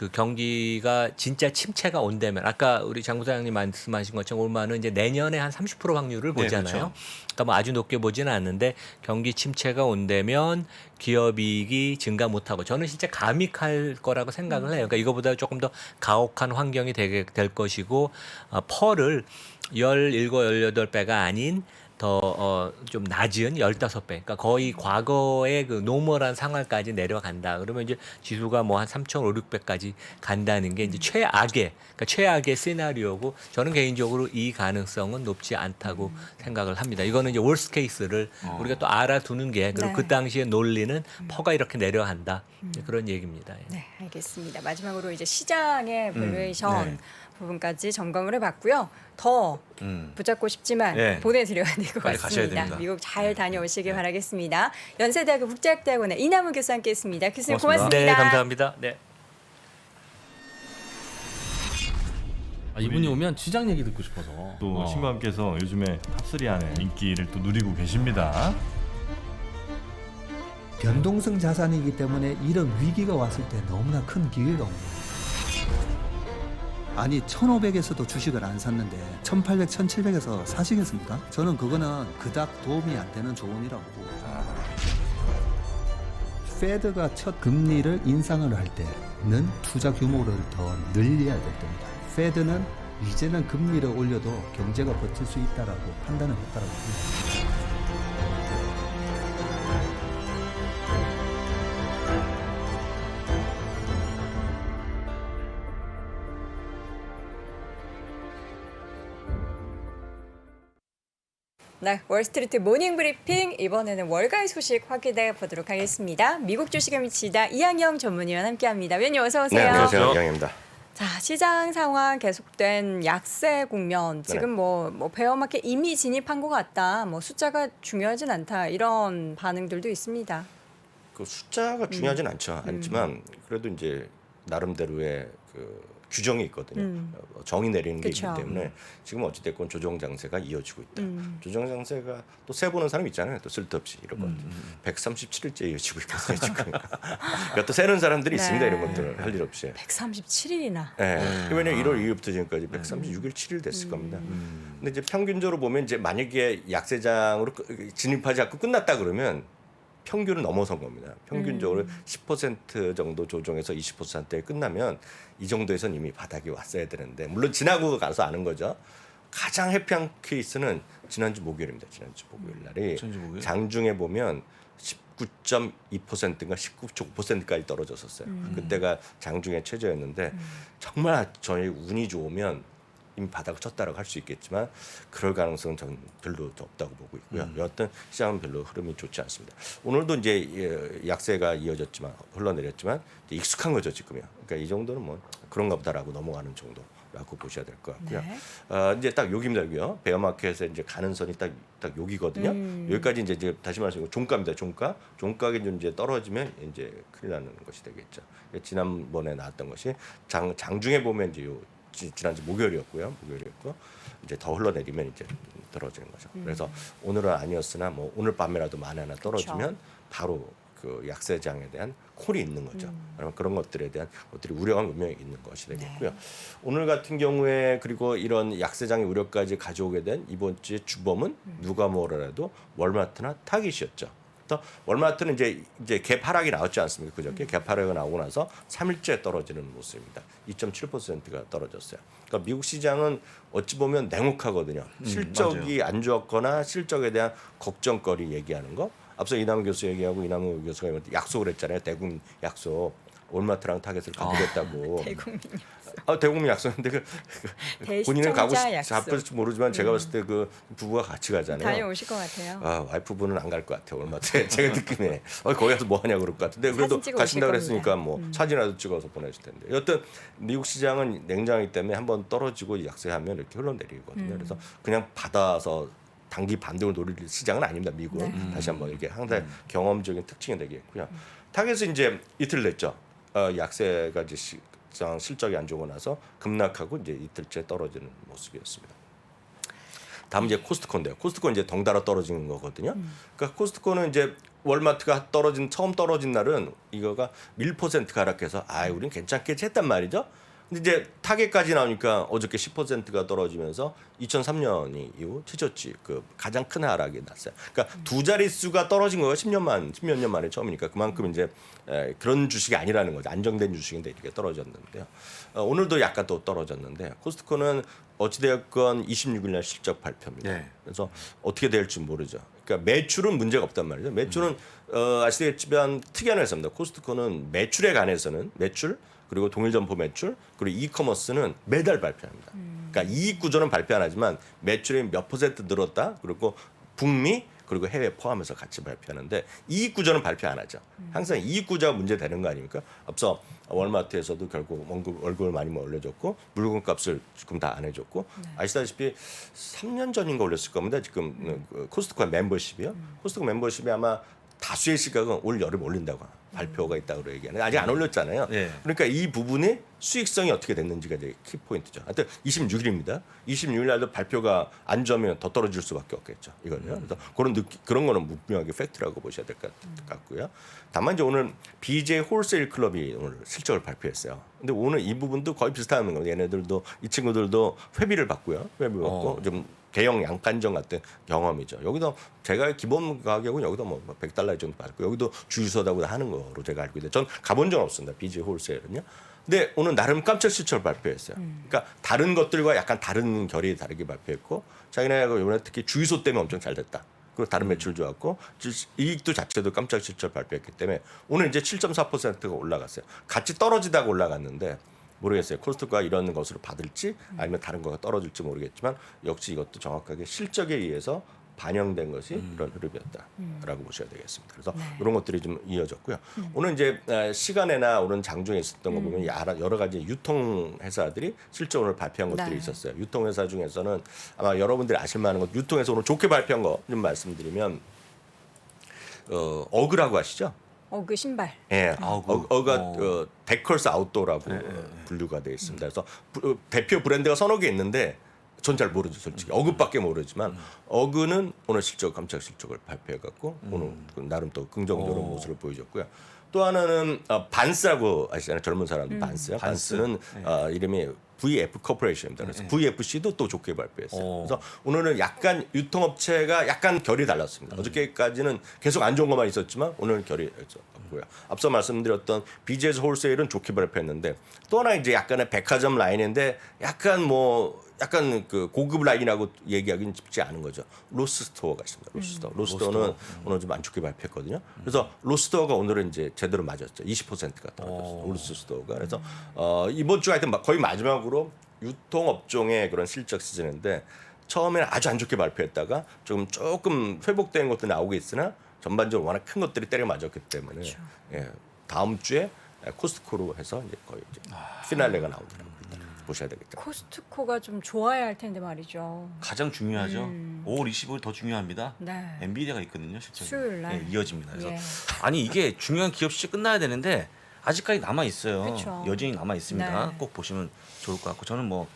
그 경기가 진짜 침체가 온다면 아까 우리 장 부사장님 말씀하신 것처럼 올만은 이제 내년에 한 30% 확률을 네, 보잖아요. 그렇죠. 그러니까 뭐 아주 높게 보지는 않는데 경기 침체가 온다면 기업이익이 증가 못하고 저는 진짜 감익할 거라고 생각을 해요. 그러니까 이거보다 조금 더 가혹한 환경이 되게 될 것이고 펄을 17, 18배가 아닌 더 좀 낮은 15배. 그러니까 거의 과거의 그 노멀한 상황까지 내려간다. 그러면 이제 지수가 뭐 한 3,500, 600까지 간다는 게 이제 최악의 시나리오고 저는 개인적으로 이 가능성은 높지 않다고 생각을 합니다. 이거는 이제 월스트 케이스를 우리가 또 알아두는 게 그리고 네. 그 당시에 논리는 퍼가 이렇게 내려간다. 그런 얘기입니다. 예. 네, 알겠습니다. 마지막으로 이제 시장의 밸류에이션 네. 부분까지 점검을 해봤고요. 더 붙잡고 싶지만 네. 보내드려야 될 것 빨리 가셔야 같습니다. 됩니다. 미국 잘 다녀오시길 바라겠습니다. 연세대학교 국제학대학원의 이남은 교수 함께했습니다. 교수님 고맙습니다. 고맙습니다. 네, 감사합니다. 네. 이분이 오면 시장 얘기 듣고 싶어서 또 신부님께서 요즘에 탑3 안에 인기를 또 누리고 계십니다. 변동성 자산이기 때문에 이런 위기가 왔을 때 너무나 큰 기회가 옵니다. 아니 1,500에서도 주식을 안 샀는데 1,800, 1,700에서 사시겠습니까? 저는 그거는 그닥 도움이 안 되는 조언이라고 보고 페드가 첫 금리를 인상을 할 때는 투자 규모를 더 늘려야 될 때입니다. 페드는 이제는 금리를 올려도 경제가 버틸 수 있다라고 판단을 했다라고 봅니다. 네, 월스트리트 모닝 브리핑 이번에는 월가의 소식 확인해 보도록 하겠습니다. 미국 주식에 미치다 이항영 전문위원 함께합니다. 위원님 어서 오세요. 네, 안녕하세요. 이양입니다. 자, 시장 상황 계속된 약세 국면. 지금 뭐 베어마켓 이미 진입한 것 같다. 뭐 숫자가 중요하진 않다. 이런 반응들도 있습니다. 그 숫자가 중요하진 않지만 그래도 이제 나름대로의 그 규정이 있거든요. 정의 내리는 게 그쵸. 있기 때문에 지금 어찌됐건 조정 장세가 이어지고 있다. 조정 장세가 또 세 보는 사람 있잖아요. 또 쓸데없이 이런 것들. 137일째 이어지고 있거든요. 지금. 그러니까 또 세는 사람들이 네. 있습니다. 이런 것들을 할 일 없이. 137일이나. 네. 왜냐면 1월 2일부터 지금까지 136일, 7일 됐을 겁니다. 근데 이제 평균적으로 보면 이제 만약에 약세장으로 진입하지 않고 끝났다 그러면 평균을 넘어선 겁니다. 평균적으로 10% 정도 조정해서 20%에 끝나면 이 정도에선 이미 바닥이 왔어야 되는데 물론 지나고 가서 아는 거죠. 가장 해피한 케이스는 지난주 목요일입니다. 지난주 목요일 날이 목요일? 장중에 보면 19.2%인가 19.5%까지 떨어졌었어요. 그때가 장중에 최저였는데 정말 저희 운이 좋으면 이미 바닥을 쳤다라고 할 수 있겠지만 그럴 가능성은 저는 별로 없다고 보고 있고요. 여하튼 시장은 별로 흐름이 좋지 않습니다. 오늘도 이제 약세가 이어졌지만 흘러내렸지만 이제 익숙한 거죠 지금요. 그러니까 이 정도는 뭐 그런가 보다라고 넘어가는 정도라고 보셔야 될 것 같고요. 네. 이제 딱 여기입니다, 여기요. 베어마켓에 이제 가는 선이 딱 여기거든요. 여기까지 이제 다시 말해서 종가입니다, 종가. 종가가 이제 떨어지면 이제 큰일 나는 것이 되겠죠. 지난번에 나왔던 것이 장중에 보면 이제 지난주 목요일이었고 이제 더 흘러내리면 이제 떨어지는 거죠. 그래서 오늘은 아니었으나 뭐 오늘 밤에라도 만에 하나 떨어지면 바로 그 약세장에 대한 콜이 있는 거죠. 그러면 그런 것들에 대한 것들이 우려가 분명히 있는 것이 되겠고요. 오늘 같은 경우에 그리고 이런 약세장의 우려까지 가져오게 된 이번 주의 주범은 누가 뭐라도 월마트나 타깃이었죠. 또 월마트는 이제 갭 하락이 나왔지 않습니까? 그저께 갭 하락이 나오고 나서 3일째 떨어지는 모습입니다. 2.7%가 떨어졌어요. 그러니까 미국 시장은 어찌 보면 냉혹하거든요. 실적이 안 좋았거나 실적에 대한 걱정거리 얘기하는 거. 앞서 이남우 교수 얘기하고 이남우 교수가 약속을 했잖아요. 대국민 약속. 월마트랑 타겟을 가보겠다고. 대국민 대국민 약속인데 본인은 가고 싶을지 모르지만 제가 봤을 때 그 부부가 같이 가잖아요. 다녀오실 것 같아요. 와이프분은 안 갈 것 같아요. 월마트에 제가 느낌에 거기 가서 뭐 하냐고 그럴 것 같은데 그래도 사진 찍어 가신다 오실 그랬으니까 겁니다. 뭐 사진이라도 찍어서 보내실 텐데 여튼 미국 시장은 냉장이기 때문에 한번 떨어지고 약세하면 이렇게 흘러내리거든요. 그래서 그냥 받아서 단기 반등을 노릴 시장은 아닙니다. 미국은 다시 한번 이렇게 항상 경험적인 특징이 되겠고요. 타겟은 이제 이틀 됐죠. 약세가 이제 시장 실적이 안 좋고 나서 급락하고 이제 이틀째 떨어지는 모습이었습니다. 다음 이제 코스트코인데요. 코스트코 이제 덩달아 떨어지는 거거든요. 그러니까 코스트코는 이제 월마트가 처음 떨어진 날은 이거가 1% 하락해서 우린 괜찮겠지 했단 말이죠. 근데 이제 타겟까지 나오니까 어저께 10%가 떨어지면서 2003년 이후 최저치 그 가장 큰 하락이 났어요. 그러니까 두 자릿수가 떨어진 거가 10몇 년 만에 처음이니까 그만큼 이제 그런 주식이 아니라는 거죠. 안정된 주식인데 이렇게 떨어졌는데요. 오늘도 약간 또 떨어졌는데 코스트코는 어찌되었건 26일 날 실적 발표입니다. 네. 그래서 어떻게 될지 모르죠. 그러니까 매출은 문제가 없단 말이죠. 매출은 아시겠지만 특이한 회사입니다. 코스트코는 매출에 관해서는 매출 그리고 동일점포 매출 그리고 이커머스는 매달 발표합니다. 그러니까 이익 구조는 발표 안 하지만 매출이 몇 % 늘었다. 그리고 북미 그리고 해외 포함해서 같이 발표하는데 이익 구조는 발표 안 하죠. 항상 이익 구조가 문제되는 거 아닙니까? 앞서 월마트에서도 결국 월급을 많이 올려줬고 물건값을 지금 다 안 해줬고 아시다시피 3년 전인가 올렸을 겁니다. 지금 코스트코 멤버십이요. 코스트코 멤버십이 아마 다수의 시각은 올 여름 올린다고 발표가 있다고 얘기하는데 아직 안 올렸잖아요. 네. 그러니까 이 부분이 수익성이 어떻게 됐는지가 이제 키포인트죠. 하여튼 26일입니다. 26일 날도 발표가 안 좋으면 더 떨어질 수밖에 없겠죠. 이거는요. 그래서 그런 거는 분명하게 팩트라고 보셔야 될 것 같고요. 다만 이제 오늘 BJ 홀세일 클럽이 오늘 실적을 발표했어요. 근데 오늘 이 부분도 거의 비슷한 겁니다. 얘네들도 이 친구들도 회비를 받고요. 회비 받고 좀 대형 양판정 같은 경험이죠. 여기도 제가 기본 가격은 여기도 뭐 $100 정도 받고 여기도 주유소다고 하는 거로 제가 알고 있는데 전 가본 적은 없습니다. BJ 홀세일은요. 근데 오늘 나름 깜짝 실적을 발표했어요. 그러니까 다른 것들과 약간 다른 결이 다르게 발표했고 자기네가 이번에 특히 주유소 때문에 엄청 잘 됐다. 그리고 다른 매출 좋았고 이익도 자체도 깜짝 실적 발표했기 때문에 오늘 이제 7.4%가 올라갔어요. 같이 떨어지다가 올라갔는데 모르겠어요. 코스트코가 이런 것으로 받을지 아니면 다른 거가 떨어질지 모르겠지만 역시 이것도 정확하게 실적에 의해서 반영된 것이 그런 흐름이었다라고 보셔야 되겠습니다. 그래서 이런 것들이 좀 이어졌고요. 오늘 이제 시간에나 오늘 장중에 있었던 거 보면 여러 가지 유통 회사들이 실적 오늘 발표한 것들이 있었어요. 유통 회사 중에서는 아마 여러분들이 아실 만한 것 유통에서 오늘 좋게 발표한 거 좀 말씀드리면 어그라고 아시죠? 그 신발. 예, 어가 데컬스 아웃도어라고 분류가 되어 있습니다. 그래서 대표 브랜드가 서너 개 있는데 전 잘 모르죠, 솔직히. 어그밖에 모르지만 어그는 오늘 깜짝 실적을 발표해갖고 오늘 나름 또 긍정적인 모습을 보여줬고요. 또 하나는 반스라고 아시잖아요, 젊은 사람들 반스요. 반스는 이름이 VF 코퍼레이션입니다. 그래서 VFC도 또 좋게 발표했어요. 그래서 오늘은 약간 유통업체가 약간 결이 달랐습니다. 어저께까지는 계속 안 좋은 것만 있었지만 오늘은 결이 없고요. 앞서 말씀드렸던 BJ's 홀세일은 좋게 발표했는데 또 하나 이제 약간의 백화점 라인인데 약간 그 고급 라인이라고 얘기하기는 쉽지 않은 거죠. 로스스토어가 있습니다. 로스스토어는 오늘 좀 안 좋게 발표했거든요. 그래서 로스스토어가 오늘은 이제 제대로 맞았죠. 20%가 떨어졌어요. 로스스토어가. 그래서 이번 주 하여튼 거의 마지막으로 유통업종의 그런 실적 시즌인데 처음에는 아주 안 좋게 발표했다가 조금 회복되는 것도 나오고 있으나 전반적으로 워낙 큰 것들이 때려 맞았기 때문에 다음 주에 코스트코로 해서 이제 거의 이제 피날레가 나오더라고요. 보셔야 되겠죠. 코스트코가 좀 좋아야 할 텐데 말이죠. 가장 중요하죠. 5월 25일 더 중요합니다. 네. 엔비디아가 있거든요. 수요일 날. 이어집니다. 그래서 아니 이게 중요한 기업 시즌 끝나야 되는데 아직까지 남아 있어요. 그쵸. 여전히 남아 있습니다. 네. 꼭 보시면 좋을 것 같고 저는 뭐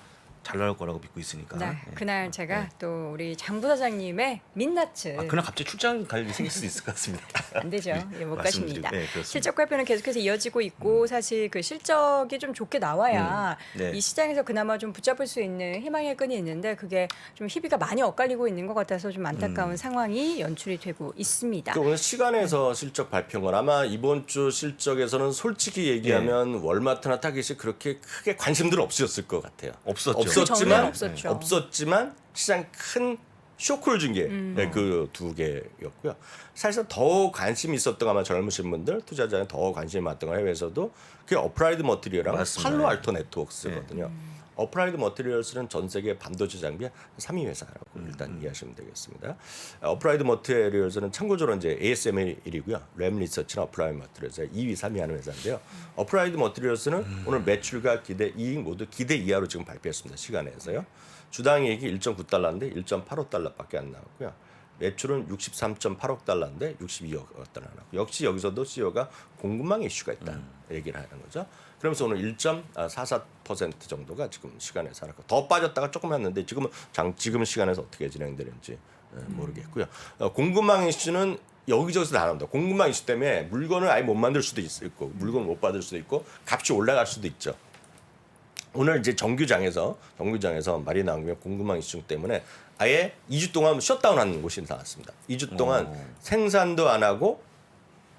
잘 나올 거라고 믿고 있으니까. 네, 예. 그날 제가 네. 또 우리 장 부사장님의 민낯을 그날 갑자기 출장 갈 일이 생길 수도 있을 것 같습니다. 안 되죠. 예, 못 가십니다. 네, 그렇습니다. 실적 발표는 계속해서 이어지고 있고 사실 그 실적이 좀 좋게 나와야 네. 이 시장에서 그나마 좀 붙잡을 수 있는 희망의 끈이 있는데 그게 좀 희비가 많이 엇갈리고 있는 것 같아서 좀 안타까운 상황이 연출이 되고 있습니다. 그 오늘 시간에서 실적 발표한 건 아마 이번 주 실적에서는 솔직히 얘기하면 월마트나 타겟이 그렇게 크게 관심들 없으셨을 것 같아요. 없었죠. 그 전에는 없었죠. 없었지만 시장 큰 쇼크를 준 게 그 두 개였고요. 사실상 더 관심이 있었던 아마 젊으신 분들, 투자자는 더 관심이 많았던 건 해외에서도 그게 어프라이드 머티리얼이랑 맞습니다. 팔로 알토 네트워크스거든요. 어프라이드 머티리얼스는 전 세계 반도체 장비 3위 회사라고 일단 이해하시면 되겠습니다. 어프라이드 머티리얼스는 참고적으로 이제 ASML이고요. 램 리서치나 어프라이드 머티리얼스 2위, 3위 하는 회사인데요. 어프라이드 머티리얼스는 오늘 매출과 기대, 이익 모두 기대 이하로 지금 발표했습니다. 시간에서요. 주당 이익이 1.9달러인데 1.85달러밖에 안 나왔고요. 매출은 63.8억 달러인데 62억 달러 나왔고 역시 여기서도 CEO가 공급망 이슈가 있다 얘기를 하는 거죠. 그러면서 오늘 1.44% 정도가 지금 시간에서 하락하고 더 빠졌다가 조금 했는데 지금은 시간에서 어떻게 진행되는지 모르겠고요. 공급망 이슈는 여기저기서 다 나온다. 공급망 이슈 때문에 물건을 아예 못 만들 수도 있고 물건을 못 받을 수도 있고 값이 올라갈 수도 있죠. 오늘 이제 정규장에서 말이 나온 게 공급망 이슈 때문에 아예 2주 동안 셧다운하는 곳이 나왔습니다. 2주 동안 생산도 안 하고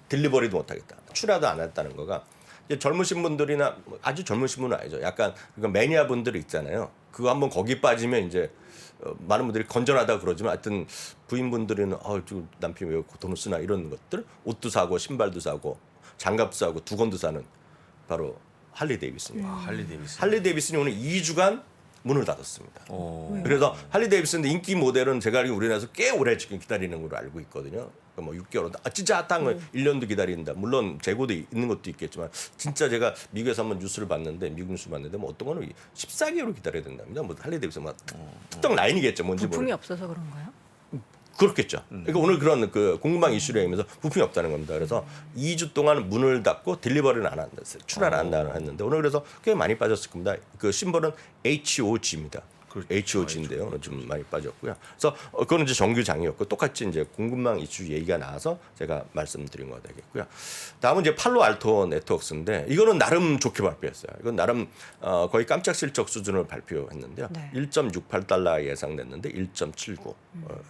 딜리버리도 못 하겠다. 출하도 안 했다는 거가 이제 젊으신 분들이나 아주 젊으신 분은 아니죠. 약간 그러니까 매니아 분들이 있잖아요. 그거 한번 거기 빠지면 이제 많은 분들이 건전하다 그러지만 하여튼 부인분들은 남편이 왜 돈을 쓰나 이런 것들 옷도 사고 신발도 사고 장갑도 사고 두건도 사는 바로 할리 데이비슨입니다. 할리 데이비슨. 할리 데이비슨이 오늘 2주간 문을 닫았습니다. 오. 그래서 할리 데이비슨 인기 모델은 제가 알기로 우리나라에서 꽤 오래 지금 기다리는 걸로 알고 있거든요. 뭐 6개월, 진짜 핫한 건 1년도 기다린다. 물론 재고도 있는 것도 있겠지만 진짜 제가 미국에서 한번 뉴스를 봤는데 미국 뉴스 봤는데 뭐 어떤 거는 14개월 기다려야 된답니다. 뭐 할리 데이비슨 뭐 특정 라인이겠죠. 뭔지 부품이 모르. 없어서 그런가요? 그렇겠죠. 그러니까 오늘 그런 그 공급망 이슈를 하면서 부품이 없다는 겁니다. 그래서 2주 동안 문을 닫고 딜리버리는 안 한다. 출하를 안 했는데 오늘 그래서 꽤 많이 빠졌을 겁니다. 그 심벌은 HOG입니다. HOG인데요. 좀 많이 빠졌고요. 그래서 그거는 이제 정규장이었고 똑같이 이제 공급망 이슈 얘기가 나와서 제가 말씀드린 거 되겠고요. 다음은 이제 팔로 알토 네트워크스인데 이거는 나름 좋게 발표했어요. 이건 나름 거의 깜짝 실적 수준을 발표했는데요. 네. 1.68달러 예상됐는데 1.79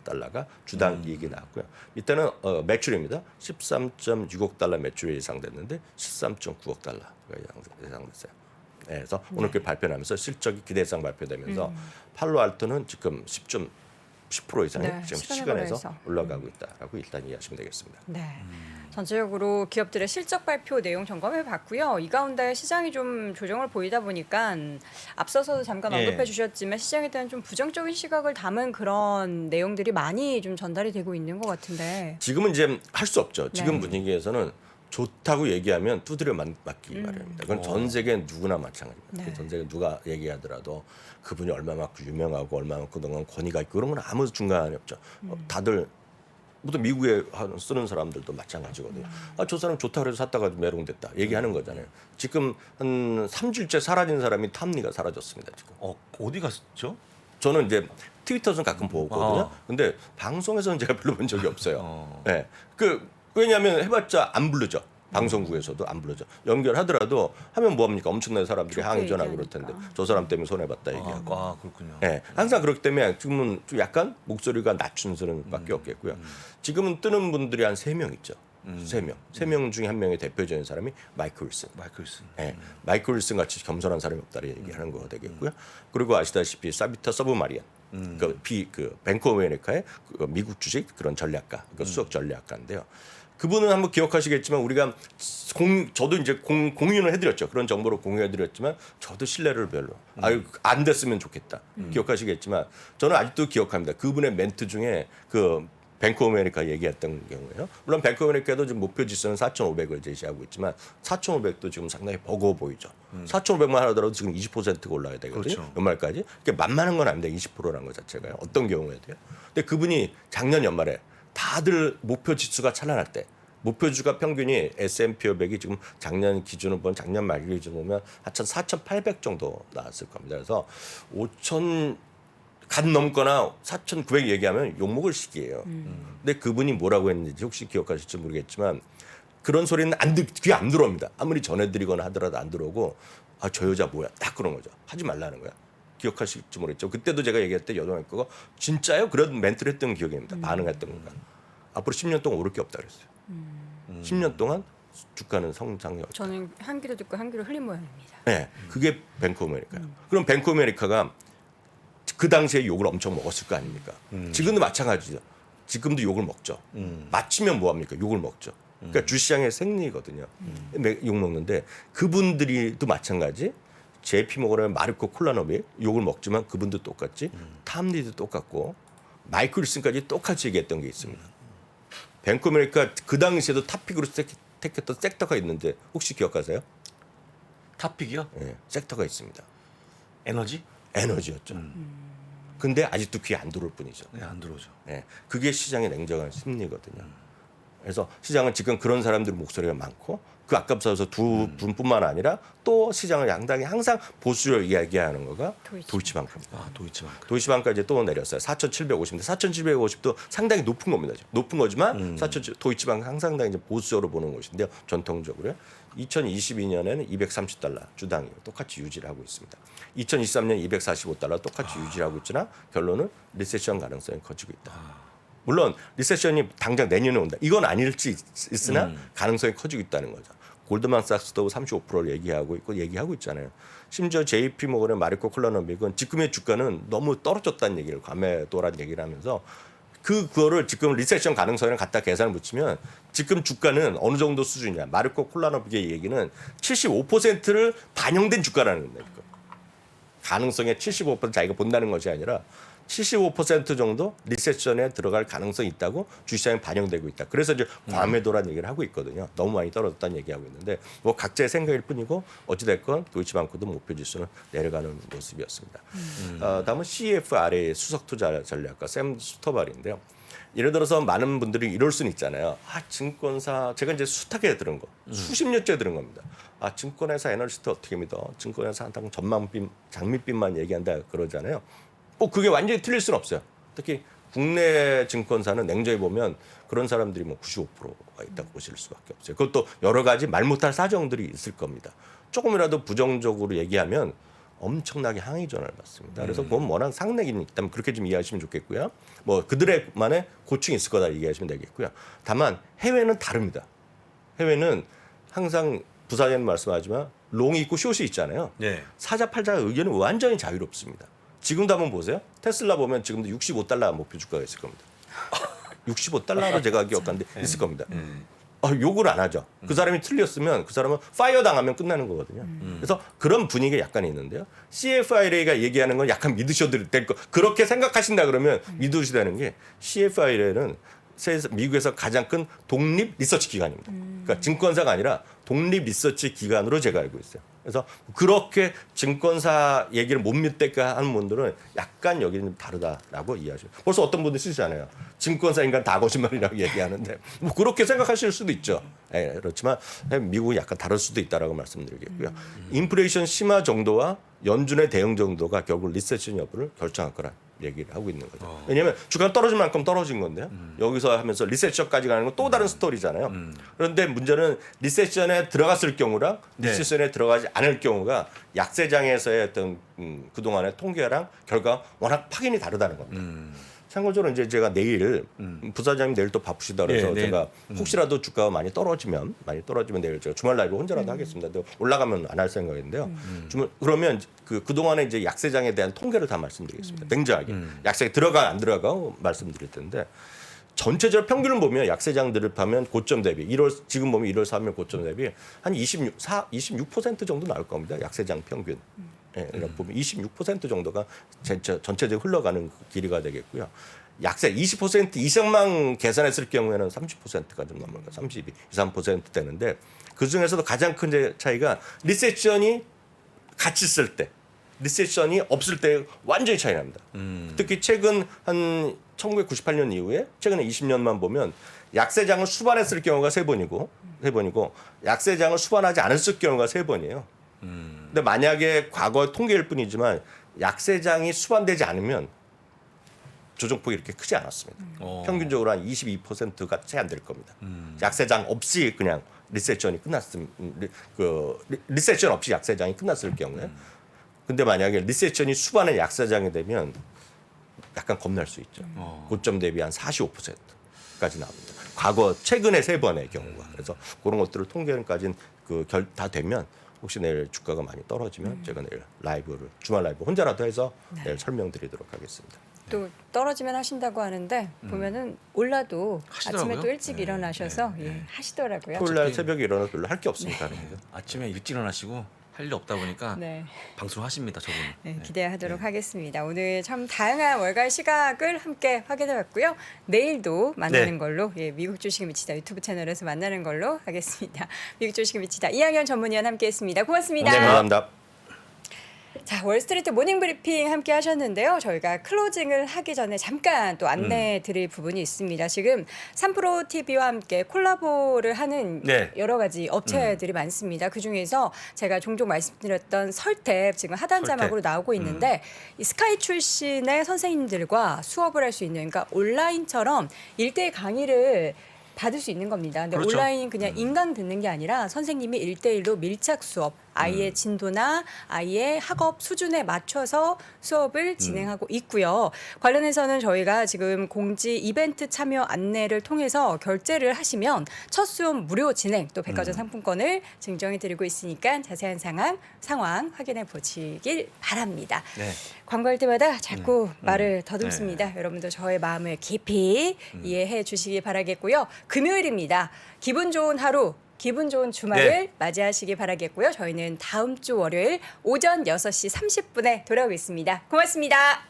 달러가 주당 이익이 나왔고요. 이때는 매출입니다. 13.6억 달러 매출이 예상됐는데 13.9억 달러가 예상됐어요. 네, 그래서 오늘 그 발표하면서 실적이 기대 이상 발표되면서 팔로알토는 지금 10% 이상이 네, 지금 시간에 시간에서 걸려서. 올라가고 있다라고 일단 이해하시면 되겠습니다. 네. 전체적으로 기업들의 실적 발표 내용 점검해 봤고요. 이 가운데 시장이 좀 조정을 보이다 보니까 앞서서도 잠깐 예. 언급해 주셨지만 시장에 대한 좀 부정적인 시각을 담은 그런 내용들이 많이 좀 전달이 되고 있는 것 같은데. 지금은 이제 할 수 없죠. 지금 네. 분위기에서는 좋다고 얘기하면 두드려 맞기 마련입니다. 그건 전 세계 누구나 마찬가지입니다. 네. 전 세계 누가 얘기하더라도 그분이 얼마만큼 유명하고 얼마만큼 그동안 권위가 있고 그런 건 아무 중간이 없죠. 다들 무슨 미국에 쓰는 사람들도 마찬가지거든요. 저 사람 좋다 그래서 샀다가 매롱됐다 얘기하는 거잖아요. 지금 한 3주째 사라진 사람이 탐리가 사라졌습니다. 지금. 어디 갔죠? 저는 이제 트위터에서 가끔 보거든요. 근데 방송에서는 제가 별로 본 적이 없어요. 네. 왜냐하면 해봤자 안 부르죠. 방송국에서도 안 부르죠. 연결하더라도 하면 뭐합니까? 엄청난 사람들이 항의 전화고 그럴 텐데 저 사람 때문에 손해봤다 얘기하고. 그렇군요. 네, 항상 그렇기 때문에 지금은 좀 약간 목소리가 낮춘 수밖에 없겠고요. 지금은 뜨는 분들이 한 3명 있죠. 3명. 3명 중에 한 명의 대표적인 사람이 마이클 윌슨. 네, 마이클 윌슨 같이 겸손한 사람이 없다 얘기하는 거 되겠고요. 그리고 아시다시피 사비타 서브마리안. 그 뱅크 오브 아메리카의 미국 주식 그런 전략가, 수석 전략가인데요. 그분은 한번 기억하시겠지만 우리가 저도 이제 공유는 해드렸죠. 그런 정보를 공유해드렸지만 저도 신뢰를 별로 안 됐으면 좋겠다. 기억하시겠지만 저는 아직도 기억합니다. 그분의 멘트 중에 그 뱅크 오브 아메리카 얘기했던 경우에요. 물론 뱅크 오브 아메리카도 지금 목표 지수는 4,500을 제시하고 있지만 4,500도 지금 상당히 버거워 보이죠. 4,500만 하더라도 지금 20%가 올라야 되거든요. 그렇죠. 연말까지. 그러니까 만만한 건 아닙니다. 20%라는 것 자체가 어떤 경우에도요. 근데 그분이 작년 연말에 다들 목표 지수가 찬란할 때 목표주가 평균이 S&P 500이 지금 작년 기준으로 보면 작년 말 기준으로 보면 한 4,800 정도 나왔을 겁니다. 그래서 5,000 간 넘거나 4,900 얘기하면 욕먹을 시기예요. 근데 그분이 뭐라고 했는지 혹시 기억하실지 모르겠지만 그런 소리는 귀에 안 들어옵니다. 아무리 전해드리거나 하더라도 안 들어오고 아, 저 여자 뭐야? 딱 그런 거죠. 하지 말라는 거야. 기억하실지 모르겠죠. 그때도 제가 얘기할 때 여동학교가 진짜요? 그런 멘트를 했던 기억입니다. 반응했던 건가. 앞으로 10년 동안 오를 게 없다 그랬어요. 10년 동안 주가는 성장이 없다. 저는 한 귀로 듣고 한 귀로 흘린 모양입니다. 네, 그게 뱅크 오브 아메리카예요. 그럼 뱅크 오브 아메리카가 그 당시에 욕을 엄청 먹었을 거 아닙니까? 지금도 마찬가지죠. 지금도 욕을 먹죠. 맞추면 뭐합니까? 욕을 먹죠. 그러니까 주시장의 생리거든요. 욕 먹는데 그분들이도 마찬가지. JP 모건의 마르코 콜라노비 욕을 먹지만 그분도 똑같지. 탐리도 똑같고 마이클 윌슨까지 똑같이 얘기했던 게 있습니다. 뱅크 오브 아메리카 그 당시에도 탑픽으로 택했던 섹터가 있는데 혹시 기억하세요? 탑픽이요? 네, 섹터가 있습니다. 에너지? 에너지였죠. 근데 아직도 귀에 안 들어올 뿐이죠. 네, 안 들어오죠. 네, 그게 시장의 냉정한 심리거든요. 그래서 시장은 지금 그런 사람들 목소리가 많고 그 아까부터 두 분뿐만 아니라 또 시장을 양당이 항상 보수를 이야기하는 거가 도이치방크입니다. 아, 도이치방크. 도이치방크까지 또 내렸어요. 4,750인데 4,750도 상당히 높은 겁니다. 높은 거지만 도이치방크 항상 이제 보수적으로 보는 곳인데요. 전통적으로요. 2022년에는 230달러 주당이 똑같이 유지를 하고 있습니다. 2023년 245달러 똑같이 유지를 하고 있으나 결론은 리세션 가능성이 커지고 있다. 물론 리세션이 당장 내년에 온다. 이건 아닐지 있으나 가능성이 커지고 있다는 거죠. 골드만삭스도 35%를 얘기하고 있잖아요. 심지어 JP 모건의 마르코 콜라노빅은 지금의 주가는 너무 떨어졌다는 얘기를 과매도라는 얘기를 하면서 그거를 지금 리세션 가능성을 갖다 계산을 붙이면 지금 주가는 어느 정도 수준이냐. 마르코 콜라노빅의 얘기는 75%를 반영된 주가라는 겁니다. 가능성의 75% 자기가 본다는 것이 아니라 75% 정도 리세션에 들어갈 가능성이 있다고 주시장에 반영되고 있다. 그래서 이제 과매도라는 얘기를 하고 있거든요. 너무 많이 떨어졌다는 얘기하고 있는데 뭐 각자의 생각일 뿐이고 어찌됐건 도이치방크도 목표 지수는 내려가는 모습이었습니다. 다음은 CFR의 수석투자 전략가 샘 스토발인데요. 예를 들어서 많은 분들이 이럴 수는 있잖아요. 아, 증권사 제가 이제 숱하게 들은 거 수십 년째 들은 겁니다. 아, 증권회사 애널리스트 어떻게 믿어? 증권회사 한다고 전망빔 장밋빛만 얘기한다 그러잖아요. 뭐 그게 완전히 틀릴 수는 없어요. 특히 국내 증권사는 냉정히 보면 그런 사람들이 뭐 95%가 있다고 보실 수밖에 없어요. 그것도 여러 가지 말 못할 사정들이 있을 겁니다. 조금이라도 부정적으로 얘기하면 엄청나게 항의 전화를 받습니다. 그래서 그건 워낙 상neg이 있기 때문에 그렇게 좀 이해하시면 좋겠고요. 뭐 그들의만의 고충이 있을 거다 이해하시면 되겠고요. 다만 해외는 다릅니다. 해외는 항상 부사장님 말씀하지만 롱이 있고 숏이 있잖아요. 네. 사자 팔자의 의견은 완전히 자유롭습니다. 지금도 한번 보세요. 테슬라 보면 지금도 65달러 목표 주가가 있을 겁니다. 65달러로 제가 기억하는데 있을 겁니다. 욕을 안 하죠. 그 사람이 틀렸으면 그 사람은 파이어 당하면 끝나는 거거든요. 그래서 그런 분위기가 약간 있는데요. CFIRA가 얘기하는 건 약간 믿으셔도 될 거. 그렇게 생각하신다 그러면 믿으셔야 되는 게 CFIRA는 미국에서 가장 큰 독립 리서치 기관입니다. 그러니까 증권사가 아니라 독립 리서치 기관으로 제가 알고 있어요. 그래서 그렇게 증권사 얘기를 못 믿대까 하는 분들은 약간 여기는 다르다라고 이해하시죠. 벌써 어떤 분들 쓰시잖아요. 증권사 인간 다 거짓말이라고 얘기하는데 뭐 그렇게 생각하실 수도 있죠. 예, 그렇지만 미국은 약간 다를 수도 있다라고 말씀드리겠고요. 인플레이션 심화 정도와 연준의 대응 정도가 결국 리세션 여부를 결정할 거라 얘기를 하고 있는 거죠. 왜냐하면 주가가 떨어질 만큼 떨어진 건데요. 여기서 하면서 리세션까지 가는 건 또 다른 스토리잖아요. 그런데 문제는 리세션에 들어갔을 경우랑 리세션에 들어가지 않을 경우가 약세장에서의 어떤 그동안의 통계랑 결과 워낙 확연히 다르다는 겁니다. 참고적으로 이제 제가 내일 부사장님 내일 또 바쁘시다 그래서 네, 제가 혹시라도 주가가 많이 떨어지면 내일 제가 주말 라이브 혼자라도 하겠습니다. 근데 올라가면 안 할 생각인데요. 그러면 그동안에 이제 약세장에 대한 통계를 다 말씀드리겠습니다. 냉정하게 약세에 들어가 안 들어가 말씀드릴 텐데 전체적으로 평균을 보면 약세장들을 보면 고점 대비 지금 보면 1월 3일 고점 대비 한 26% 정도 나올 겁니다. 약세장 평균. 예, 그러니까 보면 26% 정도가 전체적으로 흘러가는 길이가 되겠고요. 약세 20% 이상만 계산했을 경우에는 30%가 좀 넘어가 32, 23% 되는데 그 중에서도 가장 큰 차이가 리세션이 같이 있을 때, 리세션이 없을 때 완전히 차이 납니다. 특히 최근 한 1998년 이후에 최근에 20년만 보면 약세장을 수반했을 경우가 3번이고 약세장을 수반하지 않았을 경우가 3번이에요. 근데 만약에 과거 통계일 뿐이지만 약세장이 수반되지 않으면 조정폭이 이렇게 크지 않았습니다. 평균적으로 한 22%가 채 안 될 겁니다. 약세장 없이 그냥 리세션이 리세션 없이 약세장이 끝났을 경우에. 근데 만약에 리세션이 수반의 약세장이 되면 약간 겁날 수 있죠. 고점 대비 한 45%까지 나옵니다. 과거 최근에 3번의 경우가. 그래서 그런 것들을 통계까지 다 되면 혹시 내일 주가가 많이 떨어지면 제가 내일 주말 라이브 혼자라도 해서 내일 설명드리도록 하겠습니다. 또 떨어지면 하신다고 하는데 보면은 올라도 하시더라고요. 아침에 또 일찍 일어나셔서 하시더라고요. 토요일 날 새벽에 일어나서 별로 할 게 없으니까. 아침에 일찍 일어나시고 할 일 없다 보니까 네. 방송하십니다, 저분. 네, 기대하도록 하겠습니다. 오늘 참 다양한 월가의 시각을 함께 확인해봤고요. 내일도 만나는 네. 걸로 미국 주식이 미치다 유튜브 채널에서 만나는 걸로 하겠습니다. 미국 주식이 미치다 이항현 전문위원 함께했습니다. 고맙습니다. 네, 감사합니다. 자, 월스트리트 모닝 브리핑 함께 하셨는데요. 저희가 클로징을 하기 전에 잠깐 또 안내해 드릴 부분이 있습니다. 지금 3프로 TV와 함께 콜라보를 하는 네. 여러 가지 업체들이 많습니다. 그중에서 제가 종종 말씀드렸던 설탭 지금 하단 자막으로 나오고 있는데 이 스카이 출신의 선생님들과 수업을 할 수 있는, 그러니까 온라인처럼 1대1 강의를 받을 수 있는 겁니다. 근데 그렇죠. 온라인 그냥 인강 듣는 게 아니라 선생님이 1대1로 밀착 수업, 아이의 진도나 아이의 학업 수준에 맞춰서 수업을 진행하고 있고요. 관련해서는 저희가 지금 공지 이벤트 참여 안내를 통해서 결제를 하시면 첫 수업 무료 진행, 또 백화점 상품권을 증정해 드리고 있으니까 자세한 상황 확인해 보시길 바랍니다. 네. 광고할 때마다 자꾸 말을 더듬습니다. 여러분도 저의 마음을 깊이 이해해 주시기 바라겠고요. 금요일입니다. 기분 좋은 하루, 기분 좋은 주말을 네. 맞이하시기 바라겠고요. 저희는 다음 주 월요일 오전 6시 30분에 돌아오겠습니다. 고맙습니다.